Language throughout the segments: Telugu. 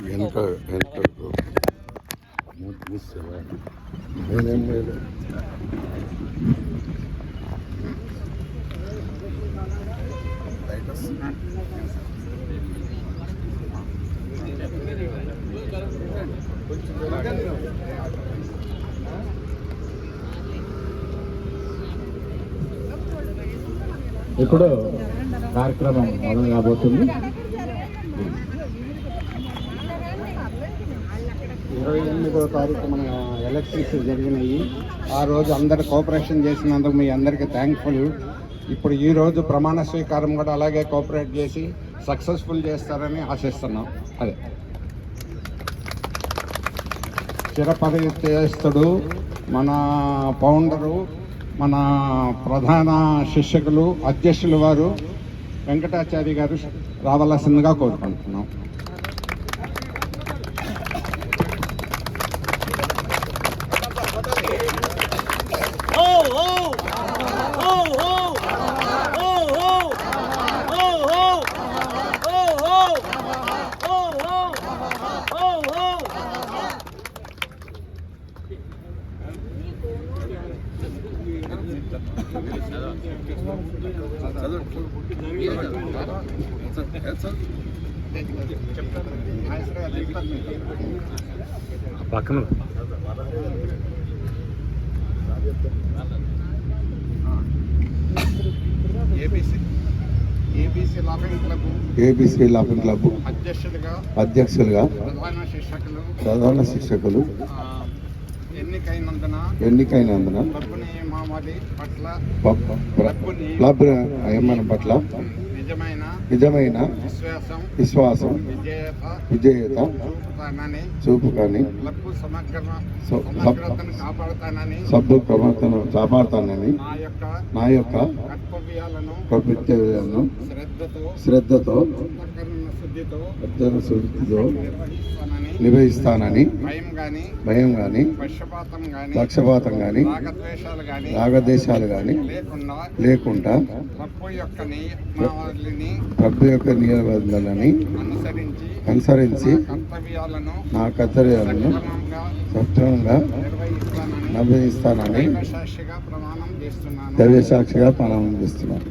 వెనక నేనేం లేదు. ఇప్పుడు కార్యక్రమం మొదలు కాబోతుంది. 28వ తారీఖు మన ఎలక్షన్స్ జరిగినాయి. ఆ రోజు అందరు కోఆపరేషన్ చేసినందుకు మీ అందరికీ థ్యాంక్ఫుల్. ఇప్పుడు ఈరోజు ప్రమాణ స్వీకారం కూడా అలాగే కోఆపరేట్ చేసి సక్సెస్ఫుల్ చేస్తారని ఆశిస్తున్నాం. అదే చిరపరిచేస్తుడు మన ఫౌండరు, మన ప్రధాన శిక్షకులు, అధ్యక్షులు వారు వెంకటాచారి గారు రావాల్సిందిగా కోరుకుంటున్నాం. పక్కన ఏబీసీ లాఫింగ్ క్లబ్ అధ్యక్షులుగా ప్రధాన శిక్షకులు ఎన్నికైనందున క్లబ్ నియమనం పట్ల నిజమైన విశ్వాసం విజేత చూపుకాని సభ్యు ప్రవర్తన కాపాడుతానని నా యొక్క కర్తవ్యాలను శ్రద్ధతో శుద్ధితో నిర్వహిస్తానని భయం గాని పక్షపాతం గాని రాగద్వేషాలు గాని లేకుండా ప్రభు యొక్క నియమావళిని అనుసరించి నా కర్తవ్యాలను సక్రమంగా నిర్వహిస్తానని దైవసాక్షిగా ప్రమాణం చేస్తున్నాను.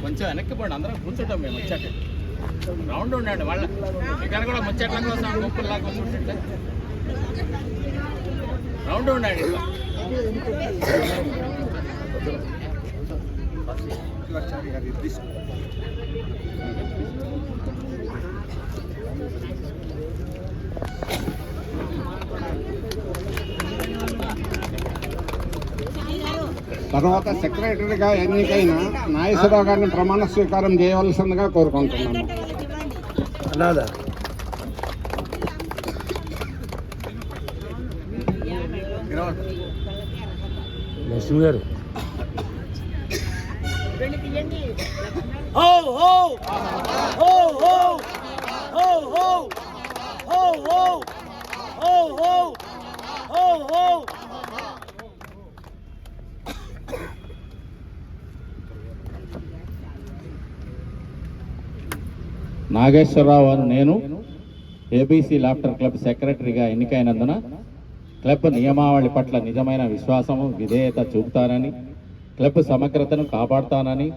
కొంచెం వెనక్కి పోండి, అందరం కూర్చుంటాం. మేము వచ్చాక రౌండ్ ఉండండి. వాళ్ళ ఇక్కడ కూడా ముచ్చట్ల కోసం గొప్పలాగా కూర్చుంటే రౌండ్ ఉండండి. తర్వాత సెక్రటరీగా ఎన్నికైన నాగేశ్వరరావు గారిని ప్రమాణ స్వీకారం చేయవలసిందిగా కోరుకుంటున్నాను. లక్ష్మి గారు నాగేశ్వరరావు అని నేను ఏబీసీ లాఫ్టర్ క్లబ్ సెక్రటరీగా ఎన్నికైనందున క్లబ్ నియమావళి పట్ల నిజమైన విశ్వాసము విధేయత చూపుతానని, క్లబ్ సమగ్రతను కాపాడుతానని,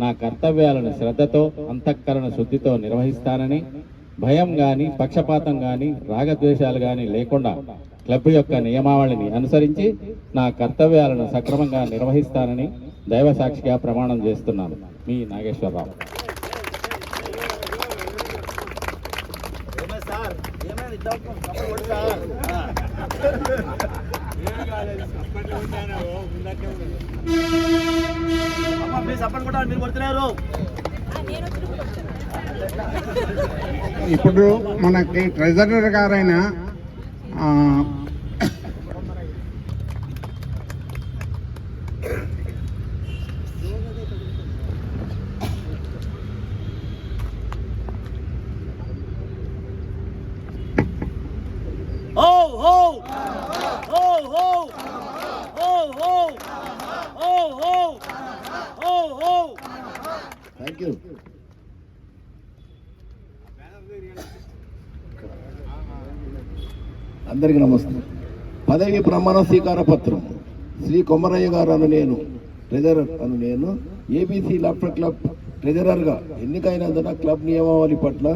నా కర్తవ్యాలను శ్రద్ధతో అంతఃకరణ శుద్ధితో నిర్వహిస్తానని, భయం కానీ పక్షపాతం కానీ రాగద్వేషాలు కానీ లేకుండా క్లబ్ యొక్క నియమావళిని అనుసరించి నా కర్తవ్యాలను సక్రమంగా నిర్వహిస్తానని దైవ సాక్షిగా ప్రమాణం చేస్తున్నాను. మీ నాగేశ్వరరావు. మీరు కొడుతున్నారు. ఇప్పుడు మనకి ట్రెజరర్ గారైన థ్యాంక్ యూ. అందరికీ నమస్తే. పదవి ప్రమాణ స్వీకార పత్రం. శ్రీ కొమరయ్య గారు అను నేను, ట్రెజరర్ అను నేను, ఏబీసీ లాఫ్టర్ క్లబ్ ట్రెజరర్గా ఎన్నికైనందున క్లబ్ నియమావళి పట్ల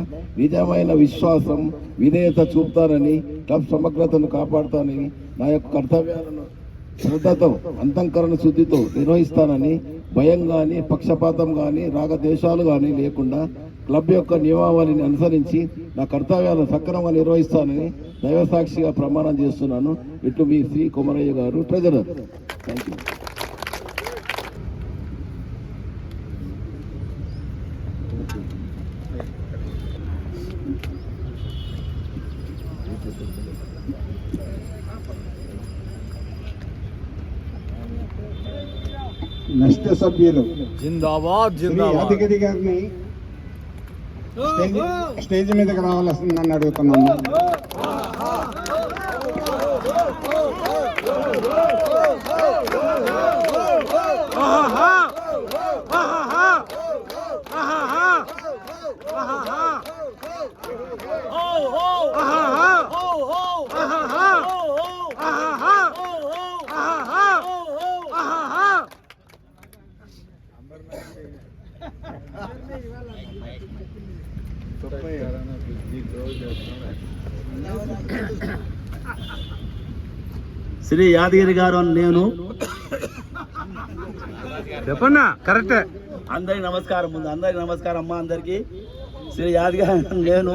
నిజమైన విశ్వాసం, విధేయత చూపుతానని, క్లబ్ సమగ్రతను కాపాడుతానని, నా యొక్క కర్తవ్యాలను శ్రద్ధతో, అంతఃకరణ శుద్ధితో నిర్వహిస్తానని, భయం కానీ, పక్షపాతం కానీ, రాగద్వేషాలు కానీ లేకుండా క్లబ్ యొక్క నియమావళిని అనుసరించి నా కర్తవ్యాలను సక్రమంగా నిర్వహిస్తానని దైవసాక్షిగా ప్రమాణం చేస్తున్నాను. ఇట్లు మీ శ్రీ కొమరయ్య గారు, ట్రెజరర్. Thank you. నెక్స్ట్ సభ్యులు జిందాబాద్ శ్రీ యాదగిరి గారిని స్టేజ్ మీదకి రావాల్సిందని అడుగుతున్నాము. శ్రీ యాదగిరి గారు అని నేను. చెప్పన్నా కరెక్టే. అందరికి నమస్కారం. ముందు అందరికి నమస్కారం అమ్మా. అందరికీ శ్రీ యాదగిరి అని నేను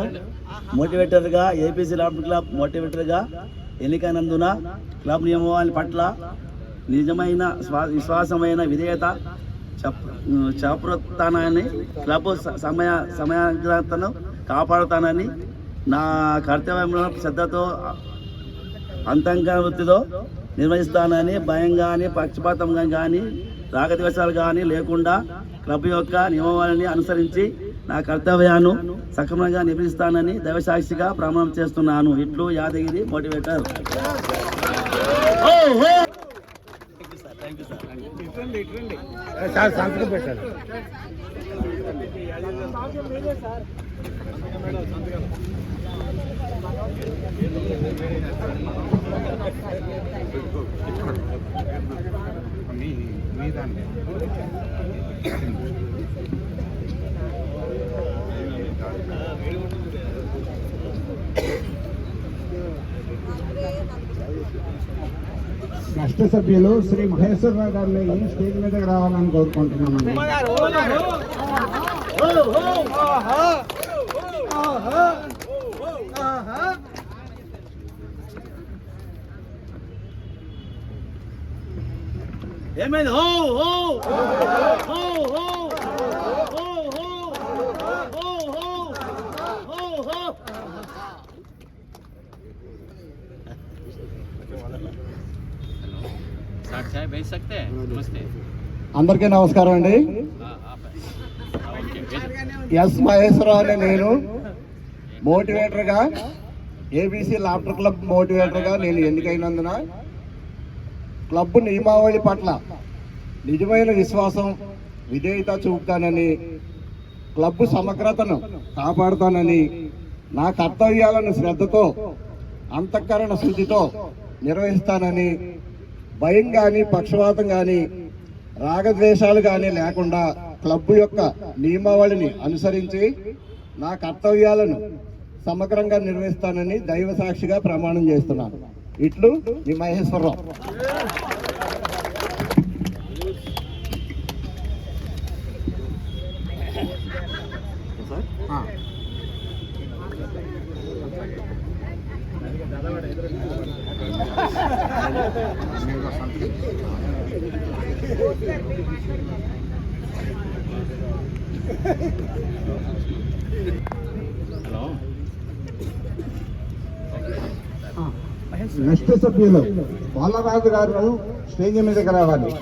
మోటివేటర్గా, ఏపీసీ లాఫ్టర్ క్లబ్ మోటివేటర్గా ఎన్నికైనందున క్లబ్ నియమావళి పట్ల నిజమైన విశ్వాసమైన విధేయత చాపుతానని, క్లబ్ సమగ్రతను కాపాడుతానని, నా కర్తవ్యంలో శ్రద్ధతో, అంతఃకరణ వృత్తితో నిర్వహిస్తానని, భయం కానీ, పక్షపాతం కానీ, రాగద్వేషాలు కానీ లేకుండా క్లబ్ యొక్క నియమావళిని అనుసరించి నా కర్తవ్యాన్ని సక్రమంగా నిర్వహిస్తానని దైవసాక్షిగా ప్రమాణం చేస్తున్నాను. ఇట్లు యాదగిరి మోటివేటర్. నెక్స్ట్ సభ్యులు శ్రీ మహేశ్వరరావు గారిని స్టేజ్ మీదకి రావాలని కోరుకుంటున్నామండి. ఏమైంది? హో హో హో హో హో హో హో హో. भेज सकते हैं. नमस्ते. అందరికీ నమస్కారం అండి. ఎస్ మహేశ్వరరావు అనే నేను మోటివేటర్గా, ఏబీసీ లాఫ్టర్ క్లబ్ మోటివేటర్గా నేను ఎన్నికైనందున క్లబ్ నియమావళి పట్ల నిజమైన విశ్వాసం, విధేయత చూపుతానని, క్లబ్ సమగ్రతను కాపాడుతానని, నా కర్తవ్యాలను శ్రద్ధతో, అంతఃకరణ శుద్ధితో నిర్వహిస్తానని, భయం కానీ, పక్షపాతం కానీ, రాగద్వేషాలు కానీ లేకుండా క్లబ్ యొక్క నియమావళిని అనుసరించి నా కర్తవ్యాలను సమగ్రంగా నిర్వహిస్తానని దైవ సాక్షిగా ప్రమాణం చేస్తున్నాను. ఇట్లు మీ మహేశ్వరరావు. హలో. నెక్స్ట్ సభ్యులు బాలరాజు గారు స్టేజ్ మీదకి రావాలి.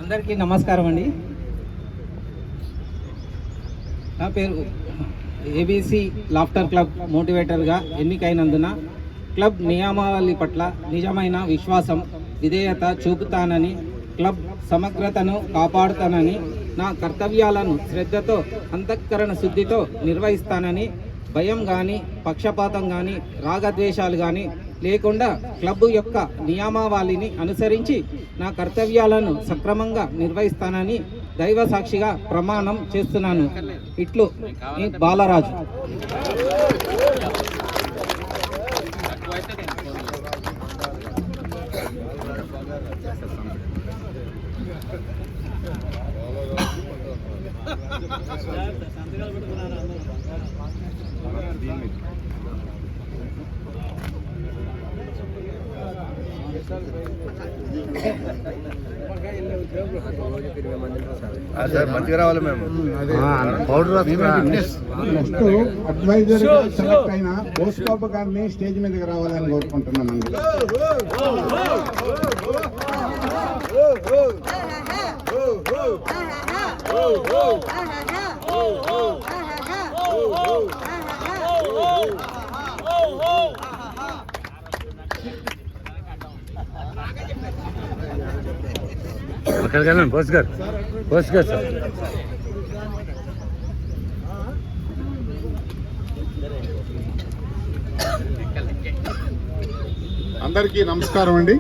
అందరికీ నమస్కారం అండి. నా పేరు ఏబీసీ లాఫ్టర్ క్లబ్ మోటివేటర్గా ఎన్నికైనందున క్లబ్ నియమావళి పట్ల నిజమైన విశ్వాసం, విధేయత చూపుతానని, క్లబ్ సమగ్రతను కాపాడుతానని, నా కర్తవ్యాలను శ్రద్ధతో అంతఃకరణ శుద్ధితో నిర్వహిస్తానని, భయం కానీ పక్షపాతం కానీ రాగద్వేషాలు కానీ లేకుండా క్లబ్ యొక్క నియమావళిని అనుసరించి నా కర్తవ్యాలను సక్రమంగా నిర్వహిస్తానని దైవ సాక్షిగా ప్రమాణం చేస్తున్నాను. ఇట్లు ఈ బాలరాజు. మంచిగా రావాలి మేము. నెక్స్ట్ అడ్వైజర్ గా సెలెక్ట్ అయిన బోస్ బాబు గారిని స్టేజ్ మీదకి రావాలని కోరుకుంటున్నానండి. అందరికీ నమస్కారం అండి.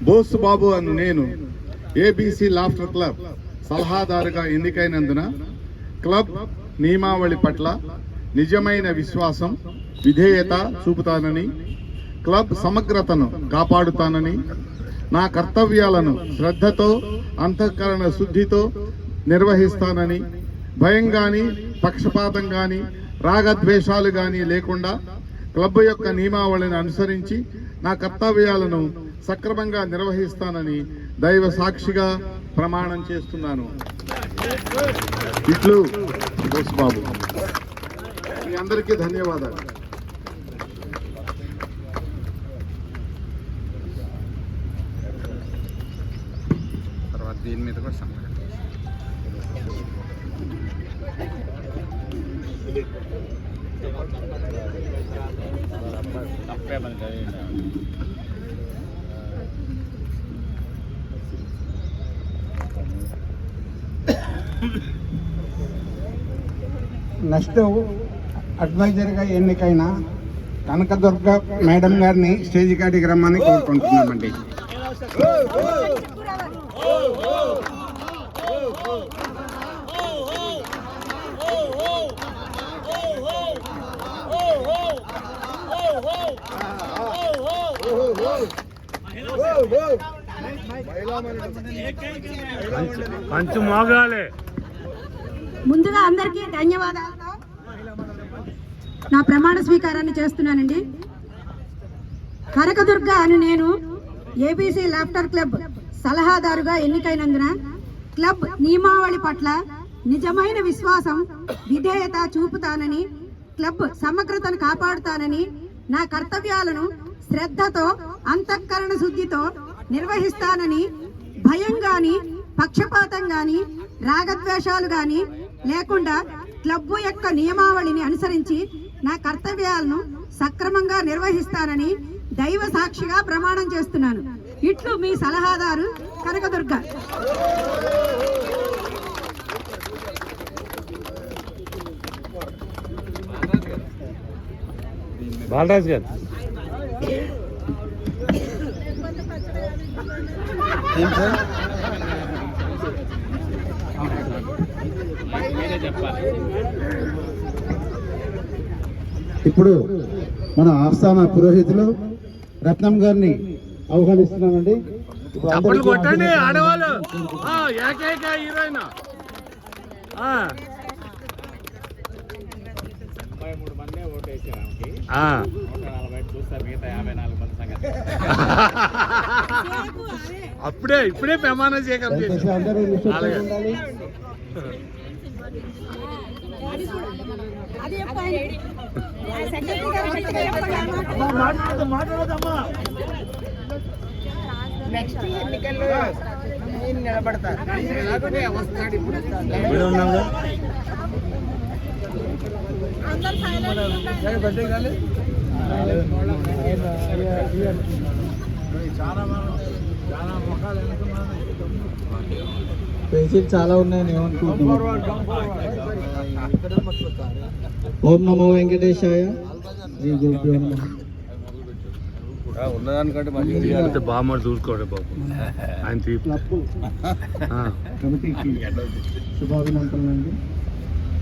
బోస్ బాబు అని నేను ఏబీసీ లాఫ్టర్ క్లబ్ సలహాదారుగా ఎన్నికైనందున క్లబ్ నియమావళి పట్ల నిజమైన విశ్వాసం, విధేయత చూపుతానని, క్లబ్ సమగ్రతను కాపాడుతానని, నా కర్తవ్యాలను శ్రద్ధతో అంతఃకరణ శుద్ధితో నిర్వహిస్తానని, భయం కానీ పక్షపాతం కానీ రాగద్వేషాలు కానీ లేకుండా క్లబ్ యొక్క నియమావళిని అనుసరించి నా కర్తవ్యాలను సక్రమంగా నిర్వహిస్తానని దైవ సాక్షిగా ప్రమాణం చేస్తున్నాను. ఇట్లు బోస్ బాబు. మీ అందరికీ ధన్యవాదాలు. దీని మీద కూడా తప్పే పని నెక్స్ట్ అడ్వైజర్ గా ఎన్నికైన కనకదుర్గ మేడం గారిని స్టేజ్ కాడికి రమ్మని కోరుకుంటున్నామండి. ముందుగా అందరికీ ధన్యవాదాలు. నా ప్రమాణ స్వీకారాన్ని చేస్తున్నానండి. కనకదుర్గ అని నేను ఏబీసీ లాఫ్టర్ క్లబ్ సలహాదారుగా ఎన్నికైనందున క్లబ్ నియమావళి పట్ల నిజమైన విశ్వాసం, విధేయత చూపుతానని, క్లబ్ సమగ్రతను కాపాడుతానని, నా కర్తవ్యాలను శ్రద్ధతో అంతఃకరణ శుద్ధితో నిర్వహిస్తానని, భయం గాని పక్షపాతం గాని రాగద్వేషాలు గాని లేకుండా క్లబ్బు యొక్క నియమావళిని అనుసరించి నా కర్తవ్యాలను సక్రమంగా నిర్వహిస్తానని దైవ సాక్షిగా ప్రమాణం చేస్తున్నాను. ఇట్లు మీ సలహాదారు కనకదుర్గ. బాలరాజ్ గారు మీరే చెప్పాలి. ఇప్పుడు మన ఆస్థాన పురోహితులు రత్నం గారిని ఆహ్వానిస్తున్నామండి. ఇప్పుడు చప్పట్లు అందరికీ కొట్టండి ఆశీర్వచనాలు ఆడవాళ్ళు. ఏకైక హీరోయిన్ 33 మందే ఓటేసారు ఆమెకి. ఆ. 140 చూస్తారు, మిగతా 54 మంది సంగతి. ఇప్పుడే ప్రమాణ స్వీకారం దయచేసి చేశారు. అందరూ నిశ్శబ్దంగా అలాగే. ఉండాలి. పేజీలు చాలా ఉన్నాయని ఏమనుకుంటున్నాను. ఓం నమో వెంకటేశాయ. శ్రీ గురుభ్యో నమః. బామ్మడు చూసుకోండి బాబు ఆయన తీపి. క్లబ్ కమిటీకి శుభాభినందనలు అండి.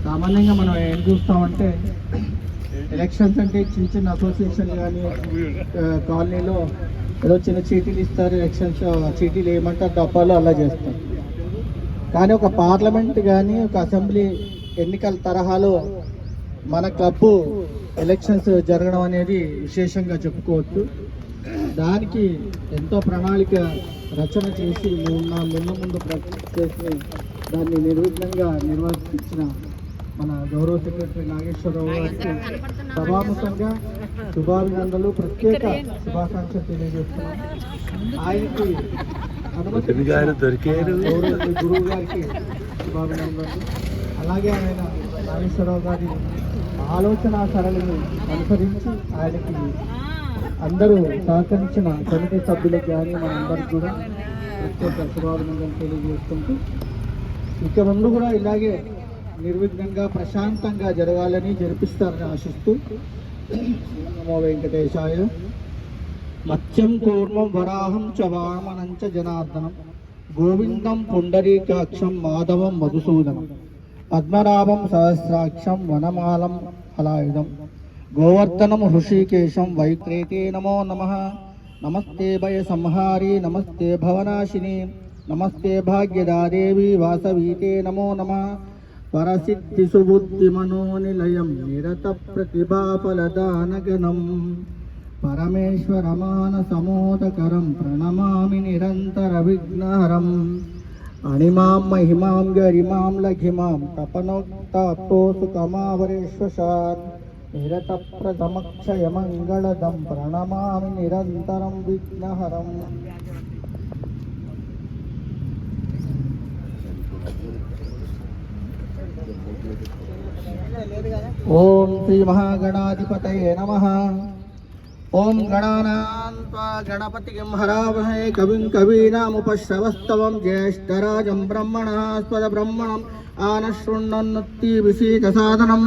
సామాన్యంగా మనం ఏం చూస్తామంటే ఎలక్షన్స్ అంటే చిన్న చిన్న అసోసియేషన్ కానీ కాలనీలో ఏదో చిన్న చీటీలు ఇస్తారు, ఎలక్షన్స్ చీటీలు ఏమంటారు డబ్బాలు అలా చేస్తారు. కానీ ఒక పార్లమెంట్ కానీ ఒక అసెంబ్లీ ఎన్నికల తరహాలో మన క్లబ్ ఎలక్షన్స్ జరగడం అనేది విశేషంగా చెప్పుకోవచ్చు. దానికి ఎంతో ప్రణాళిక రచన చేసి ముందు ప్రాక్టీస్ చేసి దాన్ని నిర్విఘ్నంగా నిర్వర్తించిన మన గౌరవ సెక్రటరీ నాగేశ్వరరావు గారికి సభాముఖంగా శుభాభినందనలు, ప్రత్యేక శుభాకాంక్షలు తెలియజేస్తున్నాం. ఆయనకి గౌరవ గురువు గారికి శుభాభినందనలు. అలాగే ఆయన నాగేశ్వరరావు గారి ఆలోచన సరళిని అనుసరించి ఆయనకి అందరూ సహకరించిన కమిటీ సభ్యులకు కానీ మనందరికీ కూడా ప్రత్యేక శుభాభినందనలు తెలియజేసుకుంటూ ఇక ముందు కూడా ఇలాగే నిర్విఘ్నంగా ప్రశాంతంగా జరగాలని జరిపిస్తారని ఆశిస్తూ నమో వెంకటేశాయ. మత్స్యం కూర్మం వరాహం చ వామనం చ జనార్దనం గోవిందం పుండరీకాక్షం మాధవం మధుసూదనం పద్మనాభం సహస్రాక్షం వనమాలం ఫలాయుధం గోవర్ధనం హృషికేశం వైత్రేతే నమో నమః. నమస్తే భయ సంహారి నమస్తే భవనాశిని నమస్తే భాగ్యదాదేవి వాసవీతే నమో నమః. పరసిద్ధి సుబుద్ధిమనోనిలయం నిరత ప్రతిభాఫలదానగణం పరమేశ్వరమానసమోదకరం ప్రణమామి నిరంతర విఘ్నహరం. అణిమాం మహిమాం గరిమాం లఘిమాం తపనోక్తాప్తోసు కమావరేశ్వశాన్ నిరత ప్రథమక్షయ మంగళదం ప్రణమామి నిరంతరం విఘ్నహరం. ఓం శ్రీ మహాగణాధిపతయే నమః. ఓం గణానాం త్వా గణపతిం హరామహే కవిం కవీనాముపశ్రవస్తవం జ్యేష్ఠరాజం బ్రహ్మణస్పద బ్రహ్మణం ఆనశృణ్వన్నత్తి విశేషసాదనం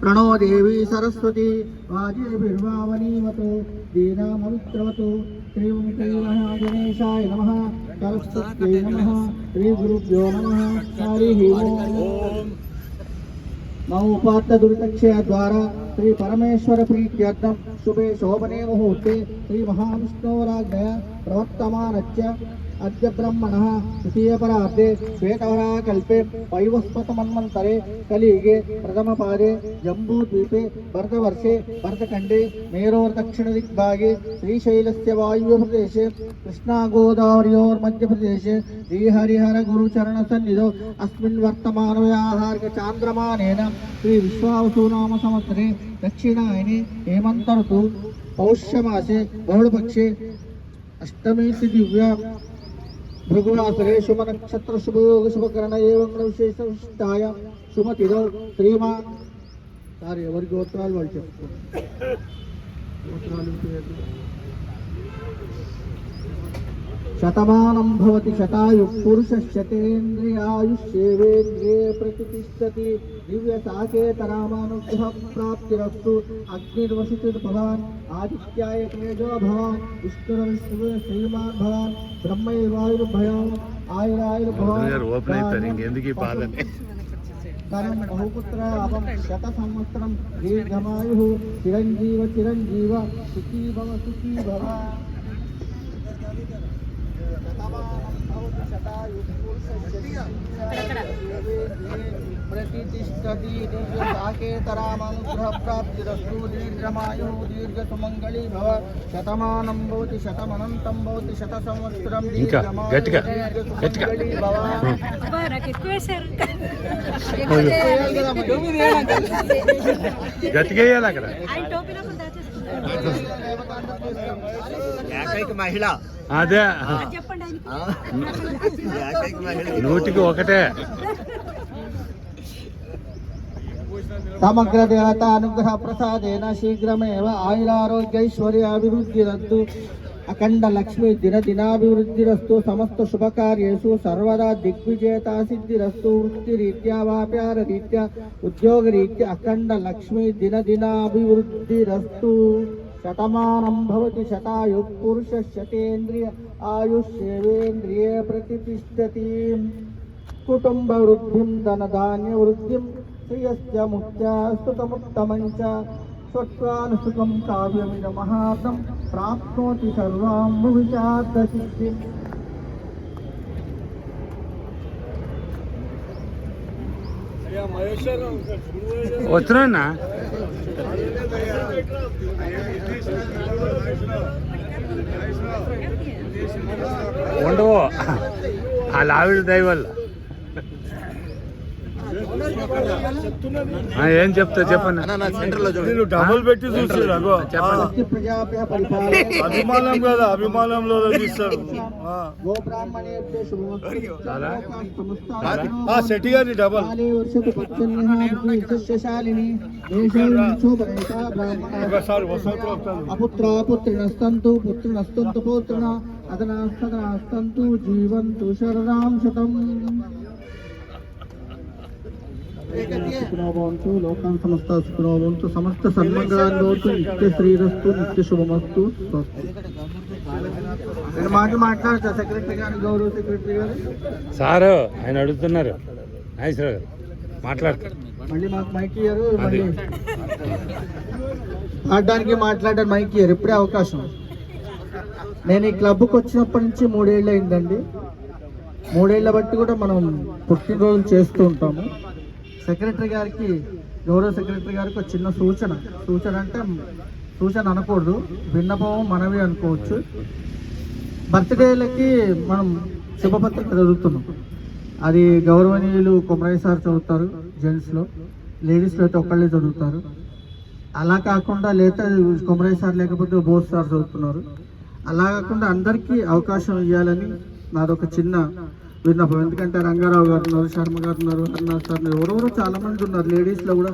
ప్రణో దేవీ సరస్వతి వాజేభిర్వావనీవతు దీనామవిత్రవతు. శ్రీం శ్రీ మహాగణేశాయ నమః. సరస్వత్యై నమః. శ్రీ గురుభ్యో నమః. హరి ఓం. నవోపాత్త దురితక్షయ ద్వారా శ్రీ పరమేశ్వర ప్రీత్యర్థం శుభే శోభనే ముహూర్తే శ్రీ మహావిష్ణోరాజ్ఞయ ప్రవర్తమానస్య అద్య బ్రహ్మణః తృతీయపరార్ధే శ్వేతవరాకల్పే వైవస్వతమన్వంతరే కలియుగే ప్రథమపాదే జంబూద్వీపే భరతవర్षे భరతఖండే మేరోర్దక్షిణదిగ్భాగే శ్రీశైలस्य వాయువ్యప్రదేశే కృష్ణాగోదావర్యోర్మధ్యప్రదేశే శ్రీహరిహరగురుచరణసన్నిధौ अस्मिन् वर्तमानव्याहार्घचान्द्रमानेन श्री विश्वावसुनाम संवत्सरे दक्षिणायने हेमन्त ऋतु पौष्यमासे बहुलपक्षे अष्टमी दिव्या भृगुवासरे शुभ नक्षत्र शुभयोग शुभकरण एवं विशेष विशिष्टाय शुभतिथौ श्रीमा सारे ఎవరి గోత్రాలు వాళ్ళు చెప్తారు. శతమానం భవతి శతాయు పురుషశతేంద్రియాయుష్యేవేంద్రియే ప్రతిష్టతి దివ్య సాకేతరామానుగ్రహ ప్రాప్తిరస్తు. అగ్నిర్వసితిర్భవాన్ ఆదిత్యాయ తేజో భవాన్ విష్ణుర్విష్ణువే శ్రీమాన్ భవాన్ బ్రహ్మైర్వాయుర్భయాన్ ఆయురాయుర్భవాన్ ధనం బహుపుత్ర అవం శత సంవత్సరం దీర్ఘమాయు చిరంజీవ చిరంజీవ సుఖీ భవ సుఖీ భవ. ప్రతిష్టతి సాకేతరామనుగ్రహ ప్రాప్తిరస్తు దీర్ఘమాయు దీర్ఘ సుమంగళీ భవ. శతమానం భవతి శతమనంతం భవతి శత సంవత్సరం ఇంకా గట్టిగా గట్టిగా భవ. గట్టిగా వేయాలి అక్కడ. అదే నూటికి ఒకటే. సమగ్ర దేవత అనుగ్రహ ప్రసాదేన శీఘ్రమేవ ఆయురారోగ్యైశ్వర్యాభివృద్ధిరస్తు అఖండ లక్ష్మీ దినదినాభివృద్ధిరస్తు సమస్త శుభకార్యేషు సర్వదా దిగ్విజేతా సిద్ధిరస్తు వృత్తిరీత్యా వ్యాపారరీత్యా ఉద్యోగరీత్యా అఖండ లక్ష్మీ దినదినాభివృద్ధిరస్తు. శతమానం భవతి శతాయు పురుష శతేంద్రియ ఆయుష్యేవేంద్రియే ప్రతిష్టతి. కుటుంబ వృద్ధిం ధనధాన్య వృద్ధిం శ్రియస్య ముక్త్యా స్తుతముత్తమంచ స్వత్వానుసుఖం కావ్యమిద మహార్థం ప్రాప్నోతి సర్వాం భవిష్యార్థ సిద్ధిం. వస్తున్నా ఉండవు వాళ్ళ ఆవిడ దయ వల్ల. ఏం చెప్తా చెప్పండి. డబుల్ పెట్టి చూస్తారు చెప్పండి. అభిమానం కదా, అభిమానంలో చూస్తారు. శెట్టి గారి డబల్ అపుత్రాపుత్రినస్తంతు పుత్రినస్తంతు పౌత్రిణ అదనాస్తదనాస్తంతు జీవంతు శరదాం శతం. సుఖినోభవంతు లోకాన్ సమస్త సుఖినోభవంతు సమస్త సన్మంగళాన్నిభవంతు నిత్య శ్రీరస్తు నిత్య శుభమస్తు స్వస్తి. నేను మాట్లాడతా సెక్రటరీ గారు, గౌరవ సెక్రటరీ గారు. సారు ఆయన అడుగుతున్నారు. నాగేశ్వరరావు గారు మాట్లాడతారు. మళ్ళీ మాకు మైక్ ఇయ్యారు, మళ్ళీ ఆడడానికి మాట్లాడడానికి మైక్ ఇయ్యారు. ఇప్పుడే అవకాశం. నేను ఈ క్లబ్కి వచ్చినప్పటి నుంచి 3 ఏళ్ళు అయిందండి. 3 ఏళ్ళ బట్టి కూడా మనం పుట్టినరోజులు చేస్తూ ఉంటాము. సెక్రటరీ గారికి, గౌరవ సెక్రటరీ గారికి ఒక చిన్న సూచన అంటే సూచన అనకూడదు, విన్నపం మనవి అనుకోవచ్చు. బర్త్డేలకి మనం శుభపత్రిక చదువుతున్నాం. అది గౌరవనీయులు కొమరయ్య సార్ చదువుతారు జెంట్స్లో, లేడీస్లో అయితే ఒకళ్ళే చదువుతారు. అలా కాకుండా లేదా కొమరయ్య సార్ లేకపోతే బోస్ సార్ చదువుతున్నారు. అలా కాకుండా అందరికీ అవకాశం ఇవ్వాలని నాదొక చిన్న విన్నపం. ఎందుకంటే రంగారావు గారు ఉన్నారు, శర్మ గారు ఉన్నారు, అన్నా సార్ ఉన్నారు, ఎవరెవరో చాలామంది ఉన్నారు. లేడీస్లో కూడా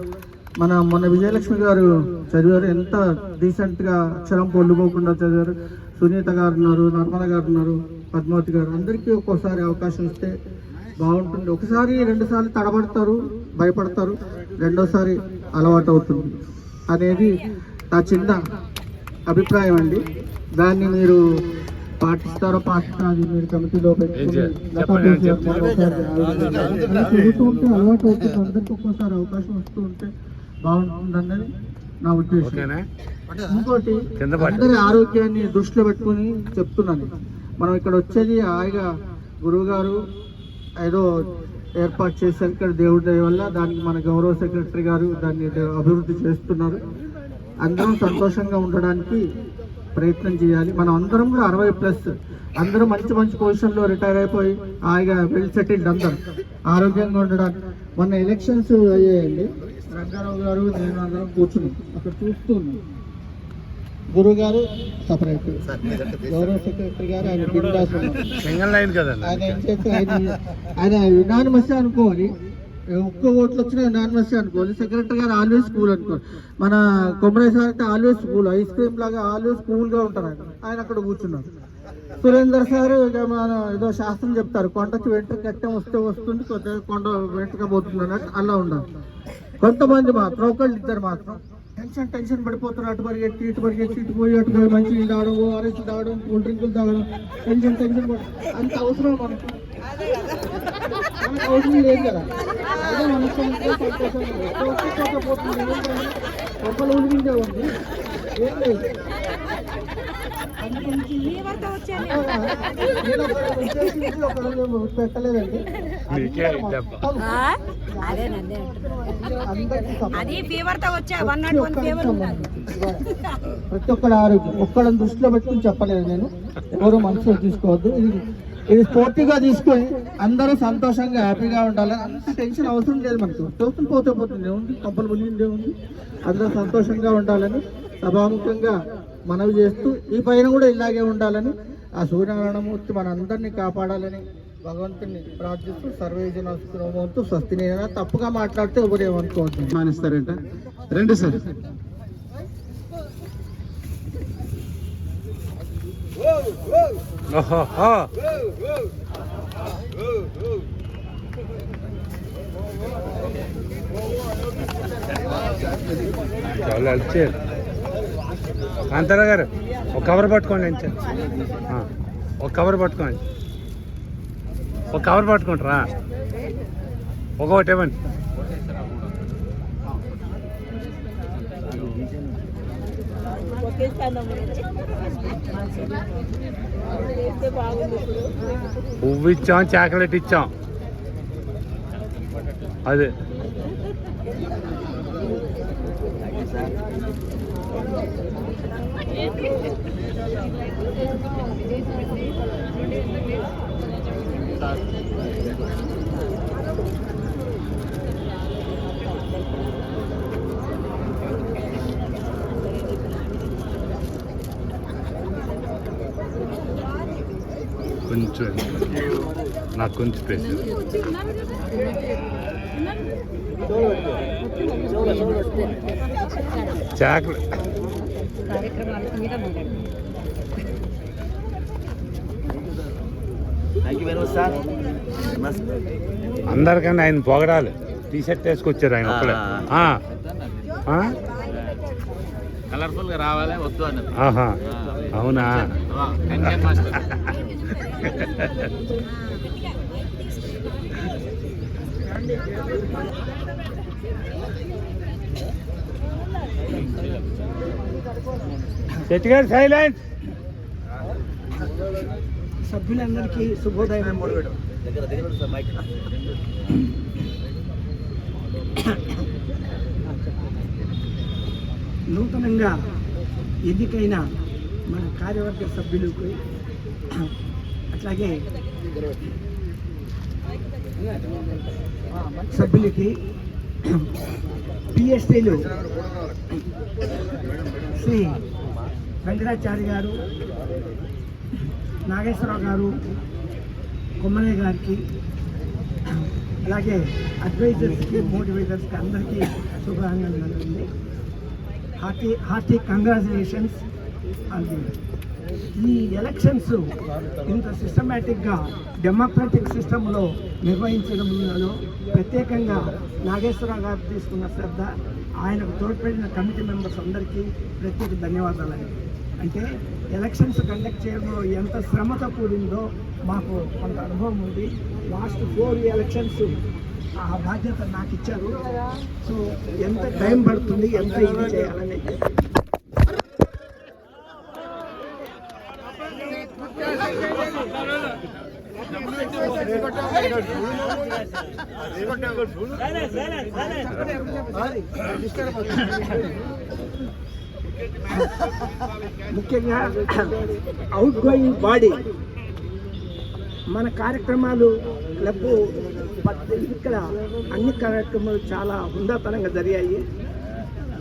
మొన్న విజయలక్ష్మి గారు చదివారు, ఎంత డీసెంట్గా అక్షరం పొల్లుపోకుండా చదివారు. సునీత గారు ఉన్నారు, నర్మద గారు ఉన్నారు, పద్మావతి గారు. అందరికీ ఒక్కోసారి అవకాశం ఇస్తే బాగుంటుంది. ఒకసారి 2 సార్లు తడబడతారు, భయపడతారు, రెండోసారి అలవాటు అవుతుంది అనేది నా చిన్న అభిప్రాయం అండి. దాన్ని మీరు పాటిస్తారో పాటిస్తారు, మీరు కమిటీలో పెట్టుకుని చదువుతూ ఉంటే అలవాటు అవుతుంది. అందరికి ఒక్కోసారి అవకాశం వస్తూ ఉంటే బాగుంటుందన్నది నా ఉద్దేశం. ఇంకోటి, అందరి ఆరోగ్యాన్ని దృష్టిలో పెట్టుకుని చెప్తున్నాను. మనం ఇక్కడ వచ్చేది హాయిగా గురువు గారు ఏదో ఏర్పాటు చేశారు ఇక్కడ దేవుడి దయ వల్ల. దానికి మన గౌరవ సెక్రటరీ గారు దాన్ని అభివృద్ధి చేస్తున్నారు. అందరం సంతోషంగా ఉండడానికి ప్రయత్నం చేయాలి. మనం అందరం కూడా 60+ అందరూ మంచి పొజిషన్లో రిటైర్ అయిపోయి హాయిగా వెల్ సెటిల్డ్, అందరం ఆరోగ్యంగా ఉండడానికి. మొన్న ఎలక్షన్స్ అయ్యాయండి. రంగారావు గారు, నేను అందరం కూర్చున్నాం అక్కడ చూస్తున్నాం. గురువు గారు సపరేట్, గౌరవ సెక్రటరీ గారు ఆయన బిందాస్. ఆయన ఏం చేస్తే ఆయన యునానిమస్ అనుకోవాలి, ఒక్క ఓట్లు వచ్చినా యునానిమస్ అనుకోవాలి. సెక్రటరీ గారు ఆల్వేస్ కూల్ అనుకోవాలి. మన కొమరయ్య సార్ అయితే ఆల్వేస్ కూల్, ఐస్ క్రీమ్ లాగా ఆల్వేస్ కూల్గా ఉంటారు. ఆయన అక్కడ కూర్చున్నారు. సురేందర్ సార్ మన ఏదో శాస్త్రం చెప్తారు, కొండకి వెంట్రుక కట్టం వస్తే వస్తుంది, కొండ వెంట్రుక పోతుంది అన్నట్టు అలా ఉండాలి. కొంతమంది మాత్రం, ఒకళ్ళిద్దరు మాత్రం టెన్షన్ పడిపోతున్నారు. అటు పరిగెత్తి ఇటు పరిగెత్తి, ఇటు పోయి అటు పోయి మంచి నీళ్ళు తాగడం, ఓఆర్ఎస్ తాగడం, కూల్ డ్రింకులు తాగడం, టెన్షన్ అంత అవసరం మనకు. మనకు అవసరం లేదు కదా, అదే మనకు పోతుంది కొబ్బలు ఉడికిందే ఉంది, ఏం లేదు. పెట్టలేదండి, ప్రతి ఒక్కరి ఆరోగ్యం ఒక్కళ్ళని దృష్టిలో పెట్టుకుని చెప్పలేదు నేను, ఎవరు మనసులో తీసుకోవద్దు. ఇది స్ఫూర్తిగా తీసుకొని అందరూ సంతోషంగా హ్యాపీగా ఉండాలి. అంత టెన్షన్ అవసరం లేదు మనకు, పోతుంది ఉంది, కంపలు మునిగిందే ఉంది, అందరూ సంతోషంగా ఉండాలని సభాముఖంగా మనవి చేస్తూ ఈ పైన కూడా ఇలాగే ఉండాలని ఆ సూర్యనారాయణమూర్తి మనందరినీ కాపాడాలని భగవంతుని ప్రార్థిస్తూ సర్వేజన వంతు స్వస్తి. నేను తప్పుగా మాట్లాడితే ఎవరేమనుకోవద్దు. మానిస్తారంట. రండి సార్. కాంతారా గారు ఒక కవర్ పట్టుకోండి, ఒక కవర్ పట్టుకోండి, ఒక కవర్ పట్టుకుంటారా, ఒకటి ఇవ్వండి. పువ్వు ఇచ్చాం, చాక్లెట్ ఇచ్చాం, అదే కొంచెం నాకు కొంచెం ప్లేస్ చాక్లెట్ అందరికన్నా ఆయన పొగడాలి. టీ షర్ట్ వేసుకొచ్చారు ఆయన ఒక్కడే. కలర్ఫుల్ గా రావాలి వద్దు అన్నది. ఆహా, అవునా? శెట్టి గారు సైలెంట్. సభ్యులందరికీ శుభోదయం. నూతనంగా ఎన్నికైన మన కార్యవర్గ సభ్యులకు అట్లాగే సభ్యులకి పిఎస్టీలు శ్రీ వెంకటాచారి గారు, నాగేశ్వరరావు గారు, కొమ్మలయ్య గారికి, అలాగే అడ్వైజర్స్కి, మోటివేటర్స్కి అందరికీ శుభాకాంక్షలు. Hearty congratulations. ఈ ఎలక్షన్స్ ఇంత సిస్టమేటిక్గా డెమోక్రటిక్ సిస్టంలో నిర్వహించడంలో ప్రత్యేకంగా నాగేశ్వరరావు గారు తీసుకున్న శ్రద్ధ, ఆయనకు తోడ్పడిన కమిటీ మెంబర్స్ అందరికీ ప్రత్యేక ధన్యవాదాలండి. అంటే ఎలక్షన్స్ కండక్ట్ చేయడంలో ఎంత శ్రమతో కూడిందో మాకు కొంత అనుభవం ఉంది. లాస్ట్ 4 ఎలక్షన్స్ ఆ బాధ్యత నాకు ఇచ్చారు. సో ఎంత టైం పడుతుంది, ఎంత ఇది చేయాలని ముఖ్యంగా అవుట్ గోయింగ్ బాడీ మన కార్యక్రమాలు క్లబ్ ఇక్కడ అన్ని కార్యక్రమాలు చాలా హుందాతనంగా జరిగాయి.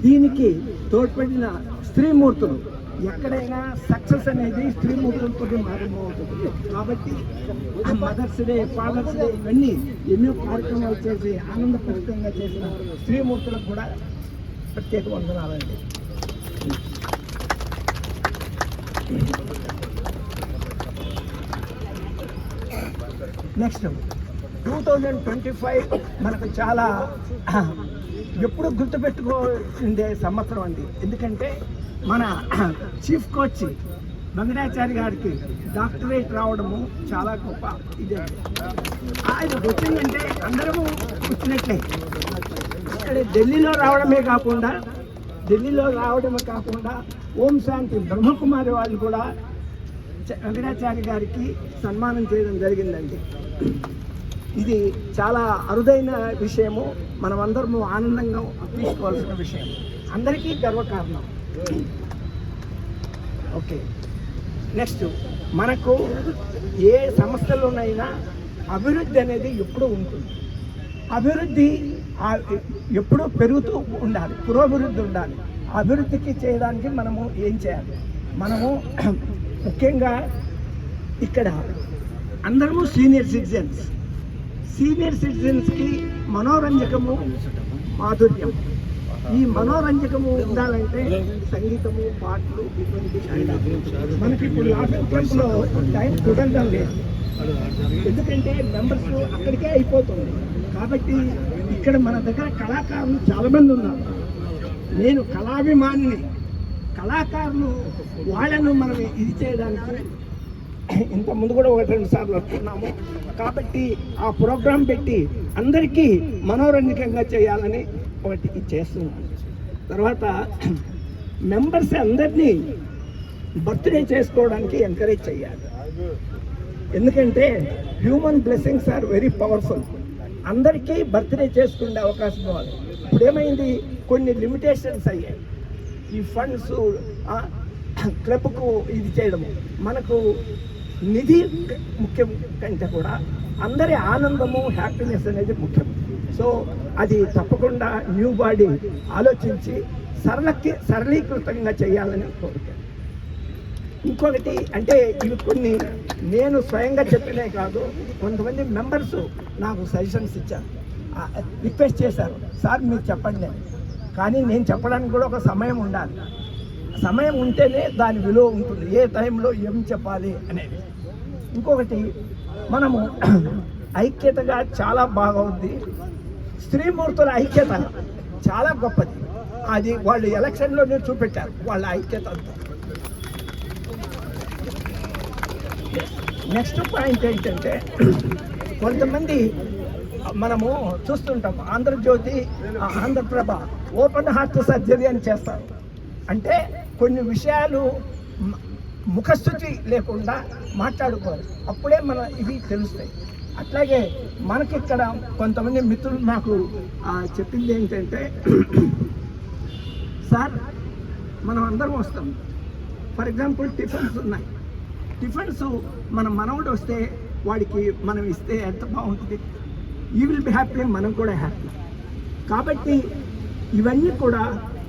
దీనికి తోడ్పడిన స్త్రీమూర్తులు, ఎక్కడైనా సక్సెస్ అనేది స్త్రీమూర్తులతో మారుమవుతుంది. కాబట్టి మదర్స్ డే, ఫాదర్స్ డే ఇవన్నీ ఎన్నో కార్యక్రమాలు చేసి ఆనందపూరితంగా చేసిన స్త్రీమూర్తులకు కూడా ప్రత్యేక వందనాలండి. నెక్స్ట్ 2025 మనకు చాలా ఎప్పుడు గుర్తుపెట్టుకోవాల్సిందే సంవత్సరం అండి. ఎందుకంటే మన చీఫ్ కోచ్ వెంకటాచారి గారికి డాక్టరేట్ రావడము చాలా గొప్ప ఇదే. ఆయన వచ్చిందంటే అందరము వచ్చినట్లే. ఇక్కడ ఢిల్లీలో రావడమే కాకుండా ఓం శాంతి బ్రహ్మకుమారి వాళ్ళు కూడా వెంకటాచారి గారికి సన్మానం చేయడం జరిగిందండి. ఇది చాలా అరుదైన విషయము, మనమందరము ఆనందంగా తీసుకోవాల్సిన విషయం, అందరికీ గర్వకారణం. ఓకే, నెక్స్ట్ మనకు ఏ సంస్థలోనైనా అభివృద్ధి అనేది ఎప్పుడూ ఉంటుంది. అభివృద్ధి ఎప్పుడూ పెరుగుతూ ఉండాలి, పురోభివృద్ధి ఉండాలి. అభివృద్ధికి చేయడానికి మనము ఏం చేయాలి? మనము ముఖ్యంగా ఇక్కడ అందరము సీనియర్ సిటిజన్స్కి మనోరంజకము మాధుర్యం. ఈ మనోరంజకము ఉండాలంటే సంగీతము, పాటలు, ఇటువంటి మనకి ఇప్పుడు లాఫింగ్ క్లబ్లో టైం కుదరడం లేదు, ఎందుకంటే మెంబర్స్ అక్కడికే అయిపోతుంది. కాబట్టి ఇక్కడ మన దగ్గర కళాకారులు చాలామంది ఉన్నారు. నేను కళాభిమానిని, కళాకారులు వాళ్ళను మనం ఇది చేయడానికి ఇంత ముందు కూడా 1-2 సార్లు వస్తున్నాము. కాబట్టి ఆ ప్రోగ్రాం పెట్టి అందరికీ మనోరంజకంగా చేయాలని ఒకటి చేస్తున్నాను. తర్వాత మెంబర్స్ అందరినీ బర్త్డే చేసుకోవడానికి ఎంకరేజ్ చేయాలి. ఎందుకంటే human blessings are very powerful. అందరికీ బర్త్డే చేసుకునే అవకాశం కావాలి. ఇప్పుడు ఏమైంది, కొన్ని లిమిటేషన్స్ అయ్యాయి. ఈ ఫండ్స్ క్లబ్కు ఇది చేయడము, మనకు నిధి ముఖ్యం కంటే కూడా అందరి ఆనందము, హ్యాపీనెస్ అనేది ముఖ్యం. సో అది తప్పకుండా న్యూ బాడీ ఆలోచించి సరళీకృతంగా చేయాలని కోరిక. ఇంకొకటి అంటే ఇవి కొన్ని నేను స్వయంగా చెప్పినే కాదు, కొంతమంది మెంబర్స్ నాకు సజెషన్స్ ఇచ్చారు, రిక్వెస్ట్ చేశారు, సార్ మీరు చెప్పండి. కానీ నేను చెప్పడానికి కూడా ఒక సమయం ఉండాలి. సమయం ఉంటేనే దాని విలువ ఉంటుంది, ఏ టైంలో ఏం చెప్పాలి అనేది. ఇంకొకటి మనము ఐక్యతగా చాలా బాగా ఉంది. స్త్రీమూర్తుల ఐక్యత చాలా గొప్పది. అది వాళ్ళు ఎలక్షన్లోనే చూపెట్టారు వాళ్ళ ఐక్యత అంతా. నెక్స్ట్ పాయింట్ ఏంటంటే కొంతమంది మనము చూస్తుంటాం, Andhrajyothi, Andhraprabha open heart surgery అని చేస్తారు. అంటే కొన్ని విషయాలు ముఖస్థుతి లేకుండా మాట్లాడుకోవాలి, అప్పుడే మన ఇవి తెలుస్తాయి. అట్లాగే మనకి ఇక్కడ కొంతమంది మిత్రులు నాకు చెప్పింది ఏంటంటే, సార్ మనం అందరం వస్తాం, ఫర్ ఎగ్జాంపుల్ టిఫిన్స్ ఉన్నాయి, టిఫిన్స్ మన మనవడు వస్తే వాడికి మనం ఇస్తే ఎంత బాగుంటుంది, ఈ విల్ బి హ్యాపీ, మనం కూడా హ్యాపీ. కాబట్టి ఇవన్నీ కూడా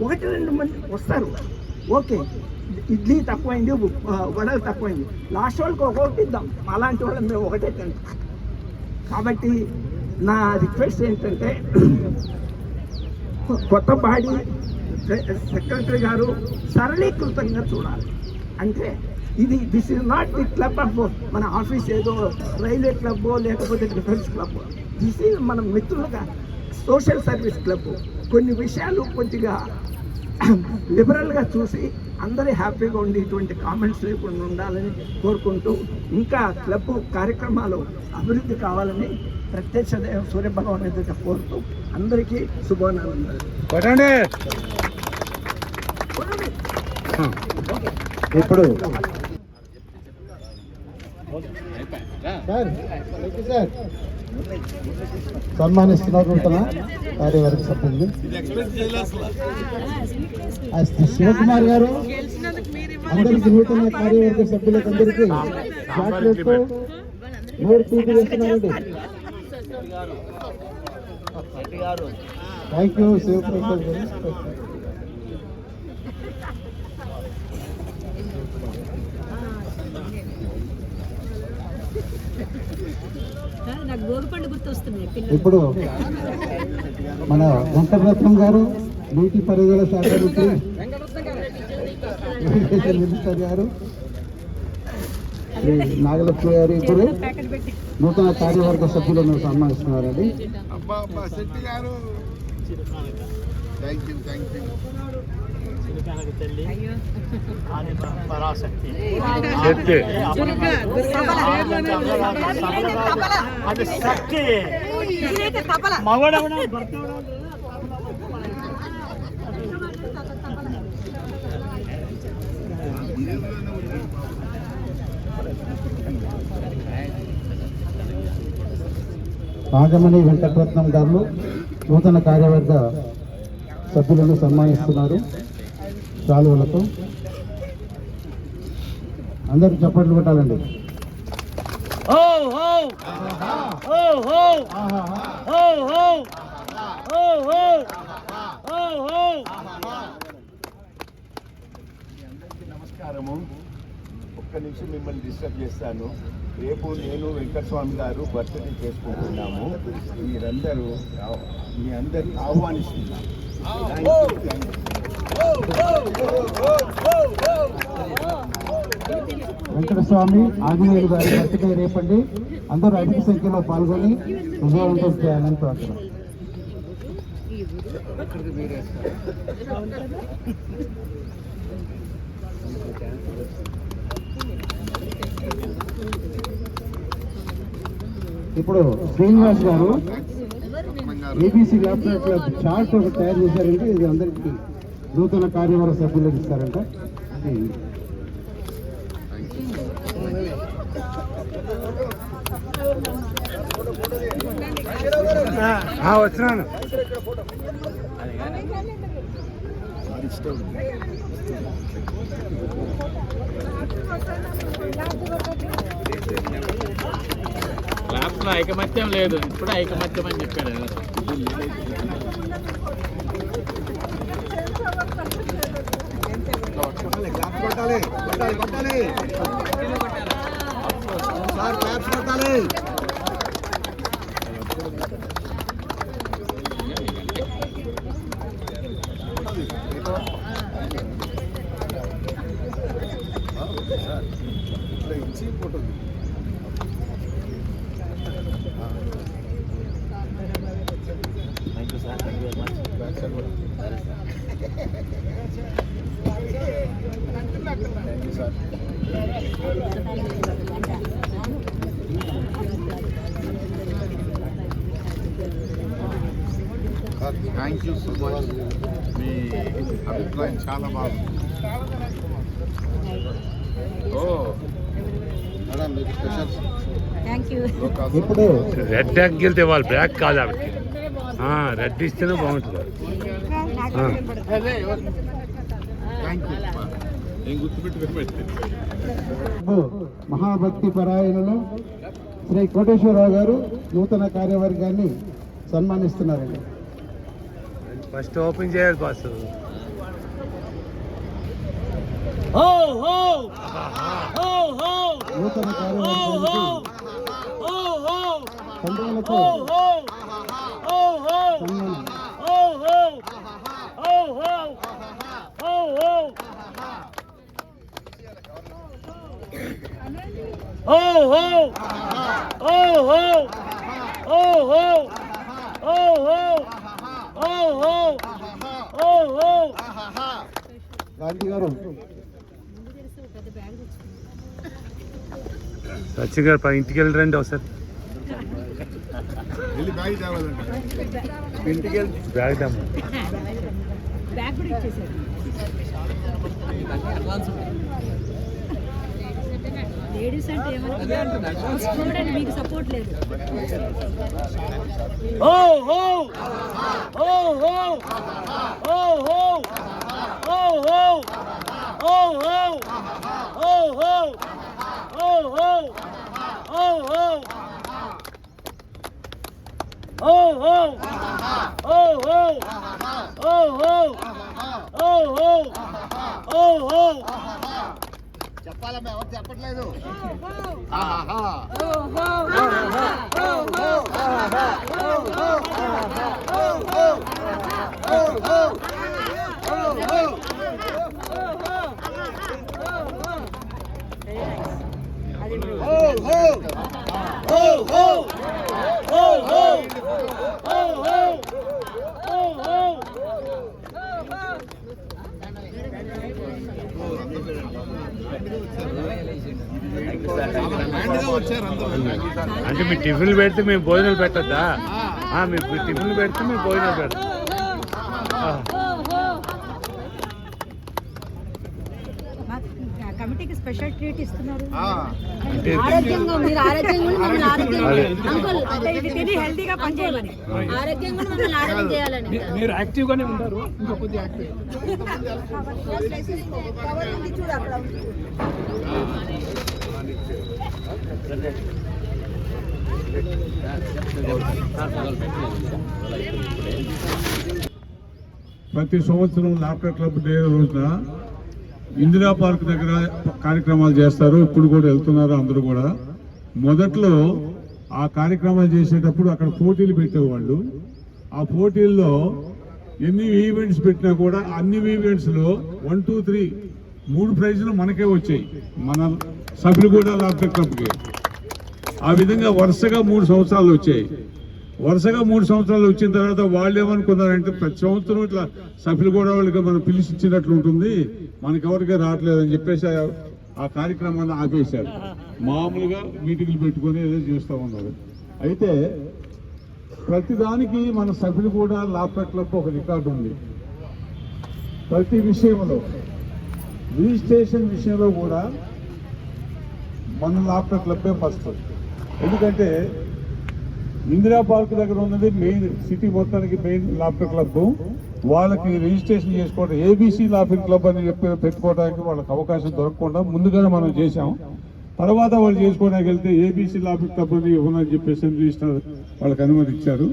1-2 మంది వస్తారు, ఓకే ఇడ్లీ తక్కువైంది, వడలు తక్కువైంది, లాస్ట్ వాళ్ళకి ఒకటి ఇద్దాం, అలాంటి వాళ్ళని మేము ఒకటే తింటాం. కాబట్టి నా రిక్వెస్ట్ ఏంటంటే కొత్త బాడీ సెక్రటరీ గారు సరళీకృతంగా చూడాలి. అంటే this is not the club of మన ఆఫీస్ ఏదో రైల్వే క్లబ్ లేకపోతే డిఫెన్స్ క్లబ్. దిస్ ఈజ్ మన మిత్రులుగా సోషల్ సర్వీస్ క్లబ్. కొన్ని విషయాలు కొద్దిగా లిబరల్గా చూసి అందరూ హ్యాపీగా ఉండి ఇటువంటి కామెంట్స్ లేకుండా ఉండాలని కోరుకుంటూ, ఇంకా క్లబ్ కార్యక్రమాలు అభివృద్ధి కావాలని ప్రత్యక్ష సూర్యభగవాన్ ఎదుట కోరుతూ అందరికీ శుభానందనాలు. ఇప్పుడు సార్ సన్మానిస్తున్నటువంటి కార్యవర్గ సభ్యులు శివకుమార్ గారు అందరికి నూతన కార్యవర్గ సభ్యులకు అందరికీ చాక్లెట్ నోరు తీపి చేస్తున్నారండి. థ్యాంక్ యూ శివప్రసాద్ గారు. ఇప్పుడు మన వెంకటరత్నం గారు, నీటి పారుదల శాఖ మంత్రి మినిస్టర్ గారు, నాగలక్ష్మి గారు ఇప్పుడు నూతన కార్యవర్గ సభ్యులను సన్మానిస్తున్నారండి. శెట్టి గారు థ్యాంక్ యూ. నాగమణి వెంకటరత్నం గారు నూతన కార్యవర్గ సభ్యులను సన్మానిస్తున్నారు శాలువలతో. అందరూ చప్పట్లు కొట్టాలండి. నమస్కారము. ఒక్క నిమిషం మిమ్మల్ని డిస్టర్బ్ చేస్తాను. రేపు నేను వెంకటస్వామి గారు బర్త్డే చేసుకుంటున్నాము. మీరందరూ మీ అందరినీ ఆహ్వానిస్తున్నాను. వెంకటస్వామి ఆంజనేయులు గారి బర్త్డే రేపండి. అందరూ అధిక సంఖ్యలో పాల్గొని విజయవంతం చేయాలని ప్రార్థన. ఇప్పుడు శ్రీనివాస్ గారు ఏబీసీ ల్యాప్టాప్ క్లబ్ చార్ట్ ఒకటి తయారు చేశారంటే ఇది అందరికీ నూతన కార్యవర్గ సభ్యులకు ఇస్తారంట. వచ్చినాను. క్లాస్ లో ఐకమత్యం లేదు, ఇప్పుడు ఐకమత్యం అని చెప్పారు. Thank you so much. మీ అభిప్రాయం చాలా బాగుంది. మేడం మీకు స్పెషల్ ఇప్పుడు రెడ్ బ్యాగ్ వెళ్తే వాళ్ళు బ్యాగ్ కాదు ఆవిడకి. రెడ్ ఇస్తేనే బాగుంటుంది. Thank you. నేను గుర్తుపెట్టుకోబట్టి మహాభక్తి పరాయణులు శ్రీ కోటేశ్వరరావు గారు నూతన కార్యవర్గాన్ని సన్మానిస్తున్నారండి. ఫస్ట్ ఓపెన్ చేయాలి బాస్. నూతన కార్యవర్గానికి సంబరాలతో సన్మానం. గాంధీ గారు సచిన్ గారు ఇంటికి వెళ్ళి రండి ఒకసారి. వెళ్ళి బ్యాగ్ తేవాలండి. ఇంటికి వెళ్ళి బ్యాగ్ దమ్ము. లేడీస్ అంటే చూడండి, మీకు సపోర్ట్ లేదు. చెప్పాలా మేము ఎవరు చెప్పట్లేదు. అంటే మీ టిఫిన్లు పెడితే మేము భోజనాలు పెట్టద్దా? మీ టిఫిన్లు పెడితే మేము భోజనాలు పెడతాం. కమిటీకి స్పెషల్ ట్రీట్ ఇస్తున్నారు. అంటే ఆరోగ్యంగా మీరు ఆరోగ్యంగా ఉండి మమ్మల్ని ఆరోగ్యంగా అంకుల్ అంటే ఇది తిని హెల్తీగా పనిచేయమని, ఆరోగ్యంగా ఉండి మమ్మల్ని ఆరోగ్యం చేయాలని. మీరు యాక్టివ్ గానే ఉంటారు, ఇంకా కొద్దిగా యాక్టివ్. ప్రతి సంవత్సరం లాఫ్టర్ క్లబ్ డే రోజున ఇందిరా పార్క్ దగ్గర కార్యక్రమాలు చేస్తారు. ఇప్పుడు కూడా వెళ్తున్నారు అందరూ కూడా. మొదట్లో ఆ కార్యక్రమాలు చేసేటప్పుడు అక్కడ పోటీలు పెట్టేవాళ్ళు. ఆ పోటీల్లో ఎన్ని ఈవెంట్స్ పెట్టినా కూడా అన్ని ఈవెంట్స్లో 1, 2, 3 3 ప్రైజులు మనకే వచ్చాయి, మన సభ్యులు కూడా లాఫ్టర్ క్లబ్కి. ఆ విధంగా వరుసగా 3 సంవత్సరాలు వచ్చాయి. వరుసగా 3 సంవత్సరాలు వచ్చిన తర్వాత వాళ్ళు ఏమనుకున్నారంటే ప్రతి సంవత్సరం ఇట్లా సభ్యులు కూడా వాళ్ళకి మనం పిలిచి ఇచ్చినట్లు ఉంటుంది, మనకెవరికే రావట్లేదని చెప్పేసి ఆ కార్యక్రమాన్ని ఆపేశారు. మామూలుగా మీటింగ్లు పెట్టుకొని ఏదో చేస్తూ ఉన్నారు. అయితే ప్రతిదానికి మన సభ్యులు కూడా లాఫ్టర్ క్లబ్ ఒక రికార్డు ఉంది. ప్రతి విషయంలో, రిజిస్ట్రేషన్ విషయంలో కూడా మన లాఫ్టర్ క్లబ్బే ఫస్ట్. ఎందుకంటే ఇందిరా పార్క్ దగ్గర ఉన్నది మెయిన్, సిటీ మొత్తానికి మెయిన్ లాఫ్టర్ క్లబ్. వాళ్ళకి రిజిస్ట్రేషన్ చేసుకోవడం, ఏబీసీ లాఫ్టర్ క్లబ్ అని చెప్పి పెట్టుకోవడానికి వాళ్ళకి అవకాశం దొరకకుండా ముందుగానే మనం చేశాం. తర్వాత వాళ్ళు చేసుకోవడానికి వెళ్తే ఏబీసీ లాఫ్టర్ క్లబ్ అని ఇవ్వనని చెప్పేసి రిజిస్టర్ వాళ్ళకి అనుమతి ఇచ్చారు.